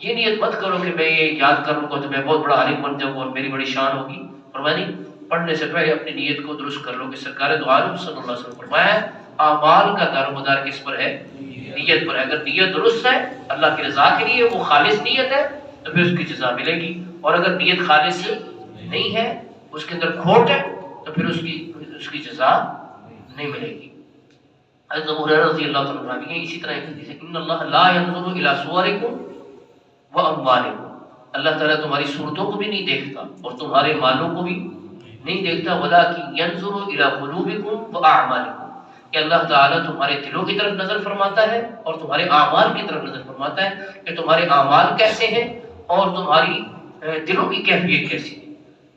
یہ نیت مت کرو کہ میں یہ یاد کر لوں گا تو میں بہت بڑا عالم بن جاؤں اور میری بڑی شان ہوگی. فرمایا پڑھنے سے پہلے اپنی نیت کو درست کر لو کہ سرکار دو عالم صلی اللہ علیہ وسلم فرمایا اعمال کا دار و مدار کس پر ہے؟ نیت پر ہے. اگر نیت درست ہے اللہ کی رضا کے لیے، وہ خالص نیت ہے تو پھر اس کی جزا ملے گی. اور اگر نیت خالص نہیں ہے، اس کے اندر کھوٹ ہے، تو پھر اس کی جزا نہیں ملے گی. حضرت ابو ہریرہ رضی اللہ تعالیٰ عنہ اسی طرح ایک حدیث ہے ان اللہ لا ينظر الى صورکم واموالکم. اللہ تعالیٰ تمہاری صورتوں کو بھی نہیں دیکھتا اور تمہارے مالوں کو بھی نہیں دیکھتا، ولکن ينظر الى قلوبکم واعمالکم، کہ اللہ تعالیٰ تمہارے دلوں کی طرف نظر فرماتا ہے اور تمہارے اعمال کی طرف نظر فرماتا ہے کہ تمہارے اعمال کیسے ہیں اور تمہاری دلوں کی کیفیت کیسی ہے.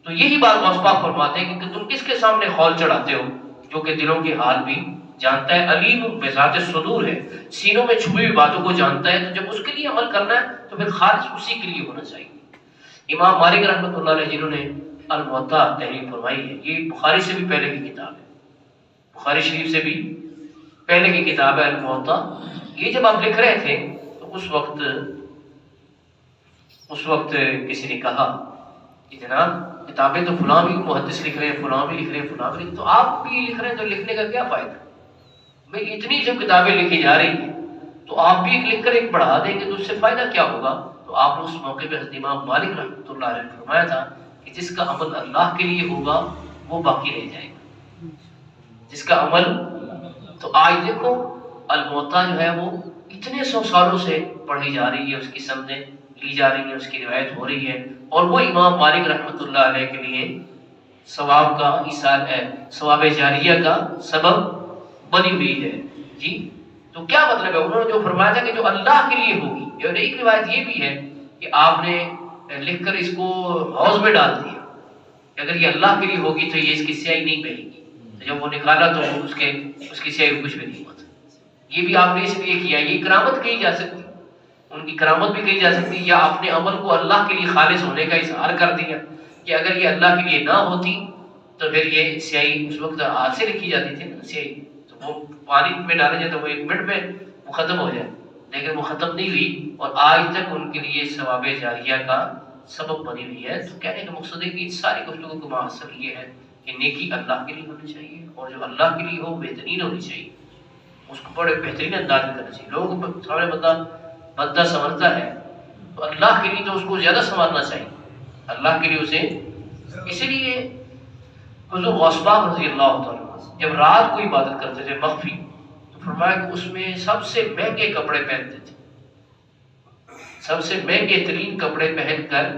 تو یہی بات غوث پاک فرماتے ہیں کہ تم کس کے سامنے خول چڑھاتے ہو جو کہ دلوں کے حال بھی جانتا ہے. علیم بذات الصدور ہے، سینوں میں چھپی ہوئی باتوں کو جانتا ہے. تو جب اس کے لیے عمل کرنا ہے تو پھر خالص اسی کے لیے ہونا چاہیے. امام مالک رحمۃ اللہ علیہ جنہوں نے الموطا تحریر فرمائی ہے، یہ بخاری سے بھی پہلے کی کتاب ہے، بخاری شریف سے بھی پہلے کی کتاب ہے الموطا. یہ جب آپ لکھ رہے تھے تو اس وقت کسی نے کہا کہ جناب کتابیں تو فلاں بھی محدث لکھ رہے ہیں، فلاں بھی لکھ رہے ہیں، فلاں بھی تو آپ بھی لکھ رہے ہیں، تو لکھنے کا کیا فائدہ؟ بھائی اتنی جب کتابیں لکھی جا رہی ہیں تو آپ بھی ایک لکھ کر ایک بڑھا دیں گے تو اس سے فائدہ کیا ہوگا؟ تو آپ نے اس موقع پہ حضرت امام مالک رحمۃ اللہ علیہ نے فرمایا تھا کہ جس کا عمل اللہ کے لیے ہوگا وہ باقی رہ جائے گا. جس کا عمل، تو آج دیکھو الموطا جو ہے وہ اتنے 100 سالوں سے پڑھی جا رہی ہے، اس کی سندیں لی جا رہی ہیں، اس کی روایت ہو رہی ہے، اور وہ امام مالک رحمۃ اللہ علیہ کے لیے ثواب کا ایصال ہے، ثواب جاریہ کا سبب بنی ہوئی ہے. جی تو کیا مطلب ہے؟ انہوں نے جو فرمایا تھا کہ جو اللہ کے لیے ہوگی، اور ایک روایت یہ بھی ہے کہ آپ نے لکھ کر اس کو حوض میں ڈال دیا کہ اگر یہ اللہ کے لیے ہوگی تو یہ اس کی سیاہی نہیں بہے گی. تو جب وہ نکالا تو اس کی سیاہی کچھ بھی نہیں ہوا تھا. یہ بھی آپ نے اس لیے کیا. یہ کرامت کہی جا سکتی، ان کی کرامت بھی کہی جا سکتی، یا اپنے عمل کو اللہ کے لیے خالص ہونے کا اظہار کر دیا کہ اگر یہ اللہ کے لیے نہ ہوتی تو پھر یہ سیاہی اس وقت ہاتھ سے لکھی جاتی تھی نا سیاہی، تو وہ پانی میں ڈالا جائے تو وہ 1 منٹ میں وہ ختم ہو جائے، لیکن وہ ختم نہیں ہوئی اور آج تک ان کے لیے ثواب جاریہ کا سبب بنی ہوئی ہے. تو کہنے کا مقصد ہے کہ ان ساری گفتگو کو محصر یہ ہے کہ نیکی اللہ کے لیے ہونی چاہیے، اور جو اللہ کے لیے ہو بہترین ہونی چاہیے، اس کو بڑے بہترین انداز میں کرنا چاہیے. لوگ سامنے بندہ سنورتا ہے تو اللہ کے لیے تو اس کو زیادہ سنوارنا چاہیے، اللہ کے لیے اسے. اسی لیے حضور غوث پاک رضی اللہ تعالیٰ جب رات کو عبادت کرتے تھے مخفی، تو فرمایا کہ اس میں سب سے مہنگے کپڑے پہنتے تھے، سب سے مہنگے ترین کپڑے پہن کر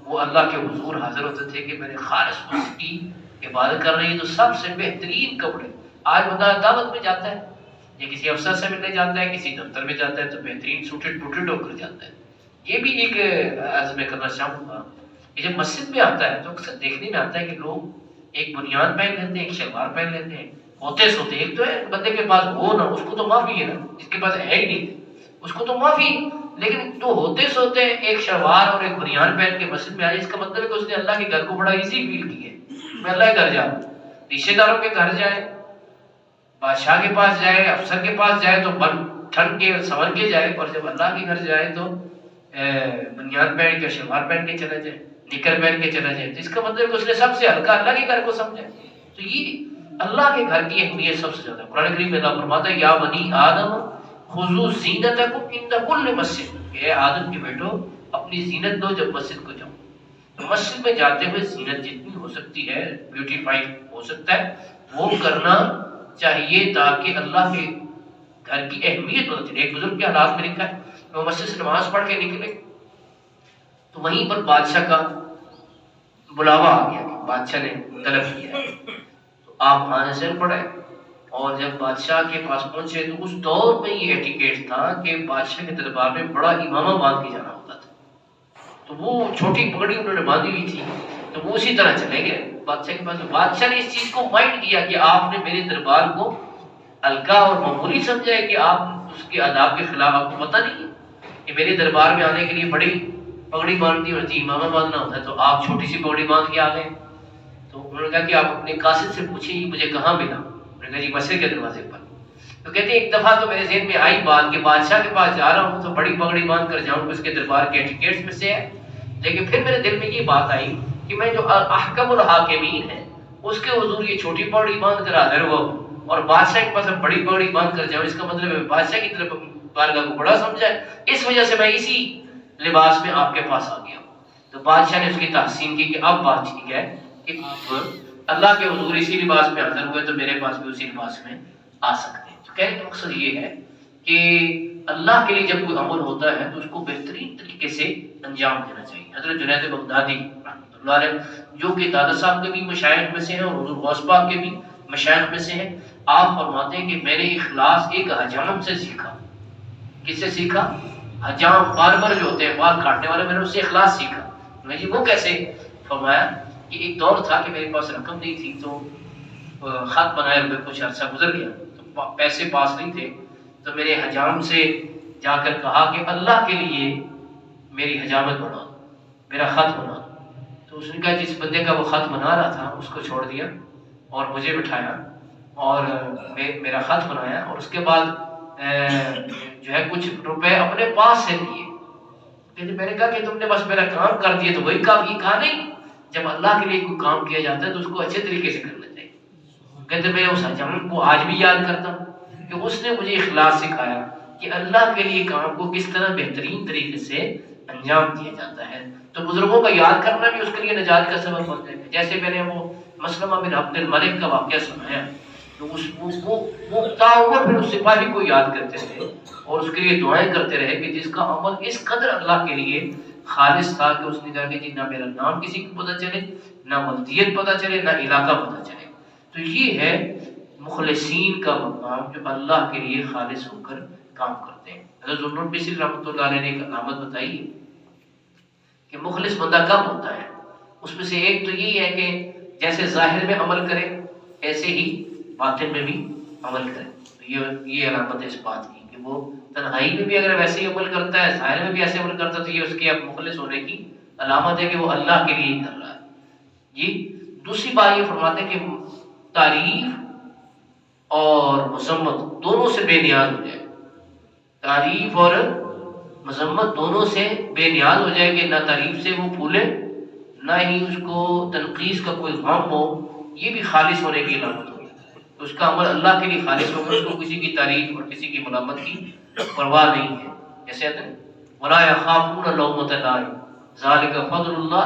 وہ اللہ کے حضور حاضر ہوتے تھے کہ میں نے خالص اس کی عبادت کر رہی ہے. تو سب سے بہترین کپڑے. آج بندہ دعوت میں جاتا ہے یا کسی افسر سے ملنے جاتا ہے، کسی دفتر میں جاتا ہے تو بہترین سوٹڈ بوٹڈ ہو کر جاتا ہے. یہ بھی ایک عرض میں کرنا چاہوں گا کہ جب مسجد میں آتا ہے تو اکثر دیکھنے میں آتا ہے کہ لوگ ایک بنیان پہن لیتے ہیں، ایک شلوار پہن لیتے ہیں، ہوتے سوتے. ایک تو ہے بندے کے پاس ہو نا، اس کو تو معافی ہے نا، جس کے پاس ہے ہی نہیں اس کو تو معافی. لیکن تو ہوتے سوتے ایک شلوار اور ایک بنیان پہن کے مسجد میں آئے، اس کا مطلب ہے کہ اس نے اللہ کے گھر کو بڑا ایزی فیل کی ہے. میں اللہ کے گھر جاؤں، رشتے داروں کے گھر جائے، بادشاہ کے پاس جائے، افسر کے پاس جائے تو بن ٹھن کے سنور کے جائے، اور جب اللہ کے گھر جائے تو بنیان پہن کے شلوار پہن کے چلا جائے، نکر پہن کے چلا جائے. تو اس کا مطلب کہ اس نے سب سے ہلکا اللہ کے گھر کو سمجھا. تو یہ اللہ کے گھر کی اہمیت سب سے زیادہ. قرآن کریم میں اللہ فرماتا ہے یا بنی آدم خذوا زینتکم عند کل مسجد، کہ اے آدم کے بیٹو اپنی زینت دو جب مسجد کو جاؤ. تو مسجد میں جاتے ہوئے زینت جتنی ہو سکتی ہے، بیوٹیفائی ہو سکتا ہے، وہ کرنا چاہیے تاکہ اللہ کے گھر کی اہمیت پتہ چلے. ایک بزرگ کے حالات میں لکھا ہے کہ وہ مسجد سے نماز پڑھ کے نکلے تو وہیں پر بادشاہ کا بلاوا آ گیا کہ بادشاہ نے طلب کیا ہے. تو آپ وہاں سے پڑھے، اور جب بادشاہ کے پاس پہنچے تو اس دور میں یہ ایٹیکیٹ تھا کہ بادشاہ کے دربار میں بڑا امامہ باندھ کے جانا ہوتا تھا. تو وہ چھوٹی پگڑی انہوں نے باندھی ہوئی تھی تو وہ اسی طرح چلے گئے بادشاہ کے پاس. بادشاہ نے اس چیز کو مائنڈ کیا کہ آپ نے میرے دربار کو ہلکا اور معمولی سمجھا ہے کہ آپ اس کے آداب کے خلاف آپ کو پتہ نہیں ہے کہ میرے دربار میں آنے کے لیے بڑی پگڑی باندھنی ہوتی ہے، امامہ باندھنا ہوتا ہے، تو آپ چھوٹی سی پگڑی باندھ کے آ گئے. تو انہوں نے کہا کہ آپ اپنے قاصد سے پوچھیں یہ مجھے کہاں ملا. انہوں نے کہا جی مسجد کے دروازے پر. تو کہتے ہیں ایک دفعہ تو میرے ذہن میں آئی بات کہ بادشاہ کے پاس جا رہا ہوں تو بڑی پگڑی باندھ کر جاؤں، اس کے دربار کے ایٹیکیٹس میں سے ہے. لیکن پھر میرے دل میں یہ بات آئی کہ میں جو احکم الحاکمین ہے اس کے حضور یہ چھوٹی پگڑی باندھ کر حاضر ہوا اور بادشاہ کے پاس بڑی پگڑی باندھ کر جاؤں، اس کا مطلب ہے بادشاہ کی طرف بارگاہ کو بڑا سمجھا ہے، اس وجہ سے میں اسی لباس میں آپ کے پاس آ گیا. تو بادشاہ نے اس کی تحسین کی کہ اب بات ٹھیک ہے کہ اللہ کے حضور اسی لباس میں حاضر ہوئے تو میرے پاس بھی اسی لباس میں آ سکتے ہیں. تو کہنے کا مقصد یہ ہے کہ اللہ کے لیے جب کوئی عمل ہوتا ہے تو اس کو بہترین طریقے سے انجام دینا چاہیے. حضرت جنید بغدادی رحمۃ اللہ علیہ جو کہ دادا صاحب کے بھی مشائخ میں سے ہیں اور حضور غوث پاک کے بھی مشائخ میں سے ہیں، آپ فرماتے ہیں کہ میں نے اخلاص ایک حجام سے سیکھا. کس سے سیکھا؟ حجام باربر جو ہوتے ہیں بال کاٹنے والے، میں نے اس سے اخلاص سیکھا. میں جی وہ کیسے؟ فرمایا کہ ایک دور تھا کہ میرے پاس رقم نہیں تھی تو خط بنائے ہوئے کچھ عرصہ گزر گیا تو پیسے پاس نہیں تھے، تو میرے حجام سے جا کر کہا کہ اللہ کے لیے میری حجامت بنا دو، میرا خط بنا دو. تو اس نے کہا جس بندے کا وہ خط بنا رہا تھا اس کو چھوڑ دیا اور مجھے بٹھایا اور میرا خط بنایا اور اس کے بعد جو ہے کچھ روپے اپنے پاس سے لیے. کہتے میں نے کہا کہ تم نے بس میرا کام کر دیا تو وہی کام. یہ کہا نہیں، جب اللہ کے لیے کوئی کام کیا جاتا ہے تو اس کو اچھے طریقے سے کرنا چاہیے. کہتے میں اس عمل کو آج بھی یاد کرتا ہوں کہ اس نے مجھے اخلاص سکھایا کہ اللہ کے لیے کام کو کس طرح بہترین طریقے سے انجام دیا جاتا ہے. تو بزرگوں کا یاد کرنا بھی اس کے لیے نجات کا سبب بن جائے گا. جیسے میں نے وہ مسلمہ بن عبد الملک کا واقعہ سنایا تو وہ تاعمر پھر اس سپاہی کو یاد کرتے رہے اور اس کے لیے دعائیں کرتے رہے کہ جس کا عمل اس قدر اللہ کے لیے خالص تھا کہ اس نے کہا کہ جی نہ میرا نام کسی کو پتہ چلے، نہ ملکیت پتہ چلے، نہ علاقہ پتہ چلے. تو یہ ہے مخلصین کا مقام جو اللہ کے لیے خالص ہو کر کام کرتے ہیں. حضرت ذوالنور بصری رحمۃ اللہ علیہ نے ایک علامت بتائی ہے کہ مخلص بندہ کب ہوتا ہے. اس میں سے ایک تو یہی ہے کہ جیسے ظاہر میں عمل کرے ایسے ہی باطن میں بھی عمل کرے. تو یہ علامت ہے اس بات کی کہ وہ تنہائی میں بھی اگر ویسے ہی عمل کرتا ہے، ظاہر میں بھی ایسے عمل کرتا ہے تو یہ اس کے مخلص ہونے کی علامت ہے کہ وہ اللہ کے لیے کر رہا ہے. جی دوسری بات یہ فرماتے ہیں کہ تعریف اور مذمت دونوں سے بے نیاز ہو جائے. تعریف اور مذمت دونوں سے بے نیاز ہو جائے کہ نہ تعریف سے وہ پھولے نہ ہی اس کو تنقید کا کوئی غم ہو. یہ بھی خالص ہونے کی علامت ہوگی. تو اس کا عمل اللہ کے لیے خالص ہوگا، اس کو کسی کی تعریف اور کسی کی ملامت کی پرواہ نہیں ہے. جیسے کہتے ہیں وَلَا يَخَافُونَ لَوْمَةَ لَائِمٍ ذَلِكَ فَضْلُ اللَّهِ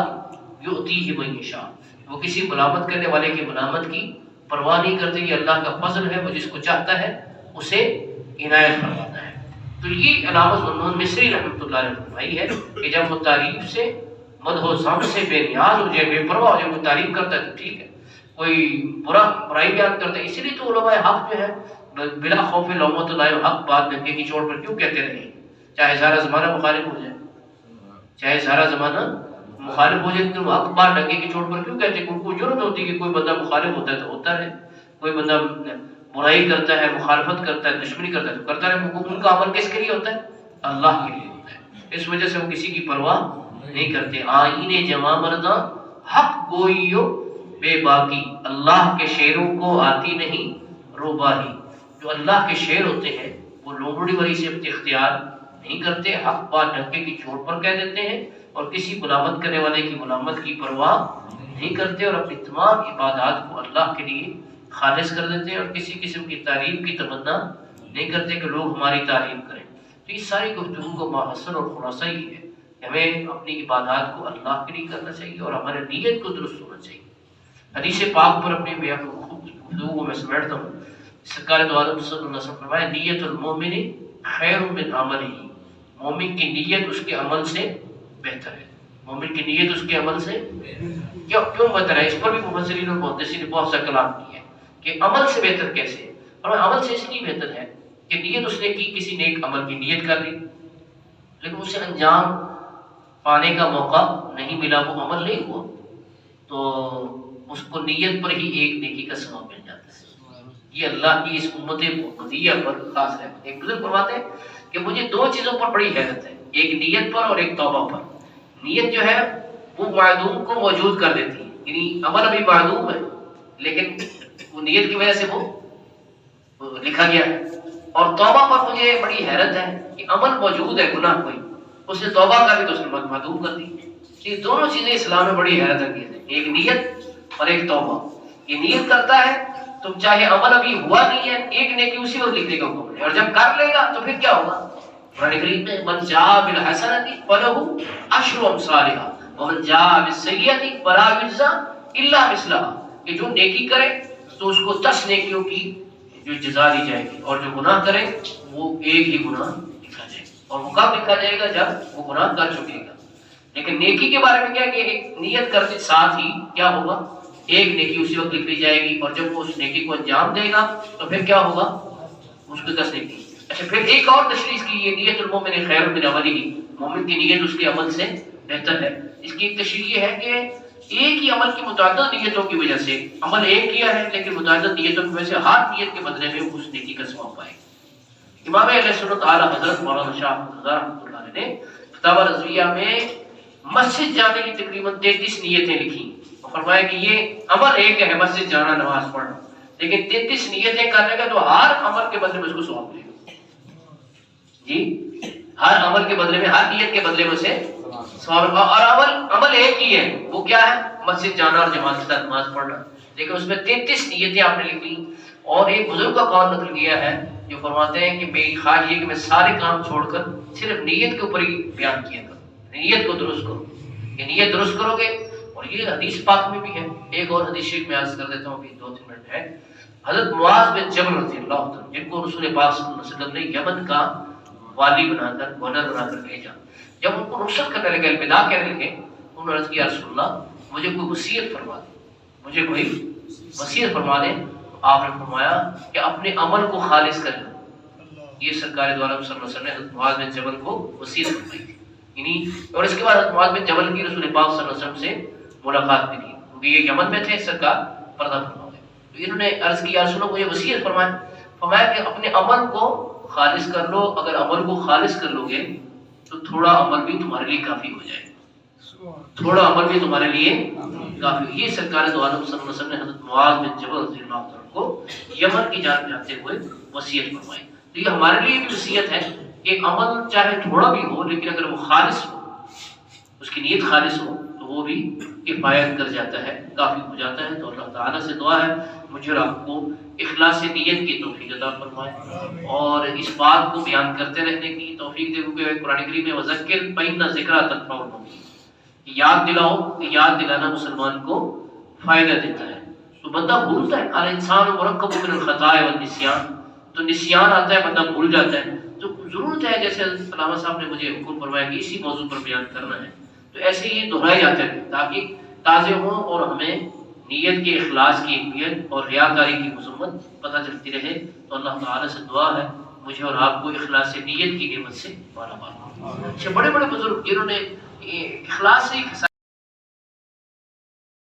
يُؤْتِيهِ مَن يَشَاءُ. وہ کسی ملامت کرنے والے کی ملامت کی پرواہ نہیں کرتے. یہ اللہ کا فضل ہے، وہ جس کو چاہتا ہے اسے عنایت فرماتا ہے. تو یہ علامت ذوالنور بصری رحمۃ اللہ علیہ نے فرمائی ہے کہ جب وہ تعریف سے مدح و ذم سے بے نیاز ہو جائے، بے پرواہ ہو جائے. کوئی تعریف کرتا ہے تو ٹھیک ہے، کوئی برائی بیان کرتا ہے. اسی لیے تو علماء حق جو ہے بلا خوف لومۃ لائم حق بات ننگے کی چوٹ پر کیوں کہتے رہے، چاہے سارا زمانہ مخالف ہو جائے، چاہے سارا زمانہ مخالف ہو جائے تو حق بات ننگے کی چوٹ پر کیوں کہتے ہیں. ان کو ضرورت ہوتی ہے کہ کوئی بندہ مخالف ہوتا ہے تو ہوتا رہے، کوئی بندہ برائی کرتا ہے، مخالفت کرتا ہے، دشمنی کرتا ہے تو کرتا رہے. ان کا عمل کس کے لیے ہوتا ہے؟ اللہ کے لیے ہوتا ہے. اس وجہ سے وہ کسی کی پرواہ نہیں کرتے. آئین جمع مرداں حق گوئیو بے باقی، اللہ کے شعروں کو آتی نہیں روباہی. جو اللہ کے شعر ہوتے ہیں وہ لومڑی وری سے اختیار نہیں کرتے، حق بات ڈھکے کی چھوڑ پر کہہ دیتے ہیں اور کسی ملامت کرنے والے کی ملامت کی پرواہ نہیں کرتے اور اپنی تمام عبادات کو اللہ کے لیے خالص کر دیتے ہیں اور کسی قسم کی تعریف کی تمنا نہیں کرتے کہ لوگ ہماری تعریف کریں. تو اس ساری گفتگو کو ماحصل اور خلاصہ یہ ہے کہ ہمیں اپنی عبادات کو اللہ کے لیے کرنا چاہیے اور ہمارے نیت کو درست ہونا چاہیے. حدیث پاک پر اپنے گفتگو کو میں سمیٹتا ہوں. سرکار دو عالم صلی اللہ علیہ وسلم فرمایا نیت المومن خیر من عملہ. مومن کی نیت اس کے عمل سے بہتر ہے. مومن کی نیت اس کے عمل سے کیوں بہتر ہے؟ اس پر بھی مفسرین اور محدثین نے بہت سا کلام کیا ہے کہ عمل سے بہتر کیسے. اور عمل سے اس لیے بہتر ہے کہ نیت اس نے کی، کسی نیک عمل کی نیت کر لی لیکن اسے انجام پانے کا موقع نہیں ملا، وہ عمل نہیں ہوا، تو اس کو نیت پر ہی ایک نیکی کا ثواب مل جاتا ہے. یہ اللہ کی اس امت محمدیہ پر خاص ہے. ایک بزرگ فرماتے ہیں کہ مجھے دو چیزوں پر بڑی حیرت ہے، ایک نیت پر اور ایک توبہ پر. نیت جو ہے وہ معدوم کو موجود کر دیتی ہے، یعنی عمل ابھی معدوم ہے لیکن وہ نیت کی وجہ سے وہ لکھا گیا ہے. اور توبہ پر مجھے بڑی حیرت ہے کہ عمل موجود ہے، گناہ کوئی، اس نے توبہ کر دی تو اس نے معدوم کر دی. یہ دونوں چیزیں اسلام میں بڑی حیرت انگیز ہیں، ایک نیت اور ایک توبہ. یہ نیت کرتا ہے تم چاہے عمل ابھی ہوا نہیں ہے، ایک نیکی اسی وقت لکھنے کا حکم ہے، اور جب کر لے گا تو پھر کیا ہوگا؟ قرآن کریم میں من جاء بالحسنۃ فلہ عشر امثالھا ومن جاء بالسیئۃ فلا یجزی الا مثلھا. کہ جو نیکی کرے تو اس کو 10 نیکیوں کی جو جزا دی جائے گی، اور جو گناہ کرے وہ ایک ہی گناہ لکھا جائے گا. اور وہ کب لکھا جائے گا؟ جب وہ گناہ کر چکے گا. لیکن نیکی کے بارے میں کیا کہ نیت کرتے ساتھ ہی کیا ہوگا؟ ایک نیکی اسی وقت لکھ لی جائے گی، اور جب وہ اس نیکی کو انجام دے گا تو پھر کیا ہوگا؟ اس کو 10 نیکی. اچھا پھر ایک اور تشریح کی یہ نیت المومن خیر من عملہ، مومن کی نیت اس کے عمل سے بہتر ہے. اس کی ایک تشریح یہ ہے کہ ایک ہی عمل کی متعدد نیتوں کی وجہ سے، عمل ایک کیا ہے لیکن متعدد نیتوں کی وجہ سے ہر نیت کے بدلے میں اس نیکی کا ثواب پائے. امام اہل سنت اعلیٰ حضرت مولانا شاہ رحمۃ اللہ علیہ نے فتاوی رضویہ میں مسجد جانے کی تقریباً 33 نیتیں لکھی اور فرمایا کہ یہ عمل ایک ہے، مسجد جانا، نماز پڑھنا، لیکن 33 نیتیں کرنے کا تو ہر عمل کے بدلے میں اس کو ثواب ملے گا جی، ہر عمل کے بدلے میں، ہر نیت کے بدلے میں اسے ثواب. اور عمل ایک ہی ہے، وہ کیا ہے؟ مسجد جانا اور جماعت کے ساتھ نماز پڑھنا. لیکن اس میں 33 نیتیں آپ نے لکھ لی. اور ایک بزرگ کا قول نقل کیا ہے جو فرماتے ہیں کہ میری خواہش یہ کہ میں سارے کام چھوڑ کر صرف نیت کے اوپر ہی بیان کیا کروں، نیت کو درست کرو. یہ نیت درست کرو گے، اور یہ حدیث پاک میں بھی ہے. ایک اور حدیث شریف میں عرض کر دیتا ہوں کہ 2-3 منٹ ہے. حضرت معاذ بن جبل رضی اللہ عنہ، جن کو رسول پاک صلی اللہ علیہ وسلم نے یمن کا والی بنا کر، گورنر بنا کر بھیجا، جب ان کو رخصت کرنے لگے، الوداع کہنے لگے، انہوں نے عرض کیا رسول اللہ مجھے کوئی وصیت فرما دیں، مجھے کوئی وصیت فرما دیں. آپ نے فرمایا کہ اپنے عمل کو خالص کر لو. یہ سرکار دو عالم صلی اللہ علیہ وسلم نے حضرت معاذ بن جبل کو وصیت فرمائی تھی. اور اس کے بعد حضرت معاذ بن جبل کی رسول پاک صلی اللہ علیہ وسلم سے ملاقات بھی کی، کیونکہ یہ یمن میں تھے. سرکار پردہ فرما گئے، تو انہوں نے عرض کی یا رسول اللہ مجھے وصیت فرمائیں. فرمایا کہ اپنے عمل کو خالص کر لو. اگر عمل کو خالص کر لو گے تو تھوڑا عمل بھی تمہارے لیے کافی ہو جائے گا، تھوڑا عمل بھی تمہارے لیے کافی. یہ سرکار دو عالم صلی اللہ علیہ وسلم نے حضرت معاذ بن جبل رضی اللہ عنہ کو یمن کی جانب جاتے ہوئے وصیت فرمائی. تو یہ ہمارے لیے بھی وصیت ہے کہ عمل چاہے تھوڑا بھی ہو، لیکن اگر وہ خالص ہو، اس کی نیت خالص ہو، تو وہ بھی کفایت کر جاتا ہے، کافی ہو جاتا ہے. تو اللہ تعالیٰ سے دعا ہے مجھے اور آپ کو اخلاص نیت کی توفیق عطا فرمائے، اور اس بات کو بیان کرتے رہنے کی توفیق دے. کیونکہ قرآن کریم میں وذکر فإن الذکریٰ تنفع المؤمنین، یاد دلاؤ کہ یاد دلانا مسلمان کو فائدہ دیتا ہے. تو بندہ بھولتا ہے، الانسان مرکب من الخطاء والنسیان، تو نسیان آتا ہے، بندہ بھول جاتا ہے. تو ضرورت ہے، جیسے علامہ صاحب نے مجھے حکم فرمایا کہ اسی موضوع پر بیان کرنا ہے، تو ایسے ہی دہرائے جاتے ہیں تاکہ تازے ہوں اور ہمیں نیت کے اخلاص کی اہمیت اور ریاکاری کی مذمت پتہ چلتی رہے. تو اللہ تعالیٰ سے دعا ہے مجھے اور آپ کو اخلاص نیت کی نعمت سے مالا مال. اچھا، بڑے بڑے بزرگ جنہوں نے اخلاص سے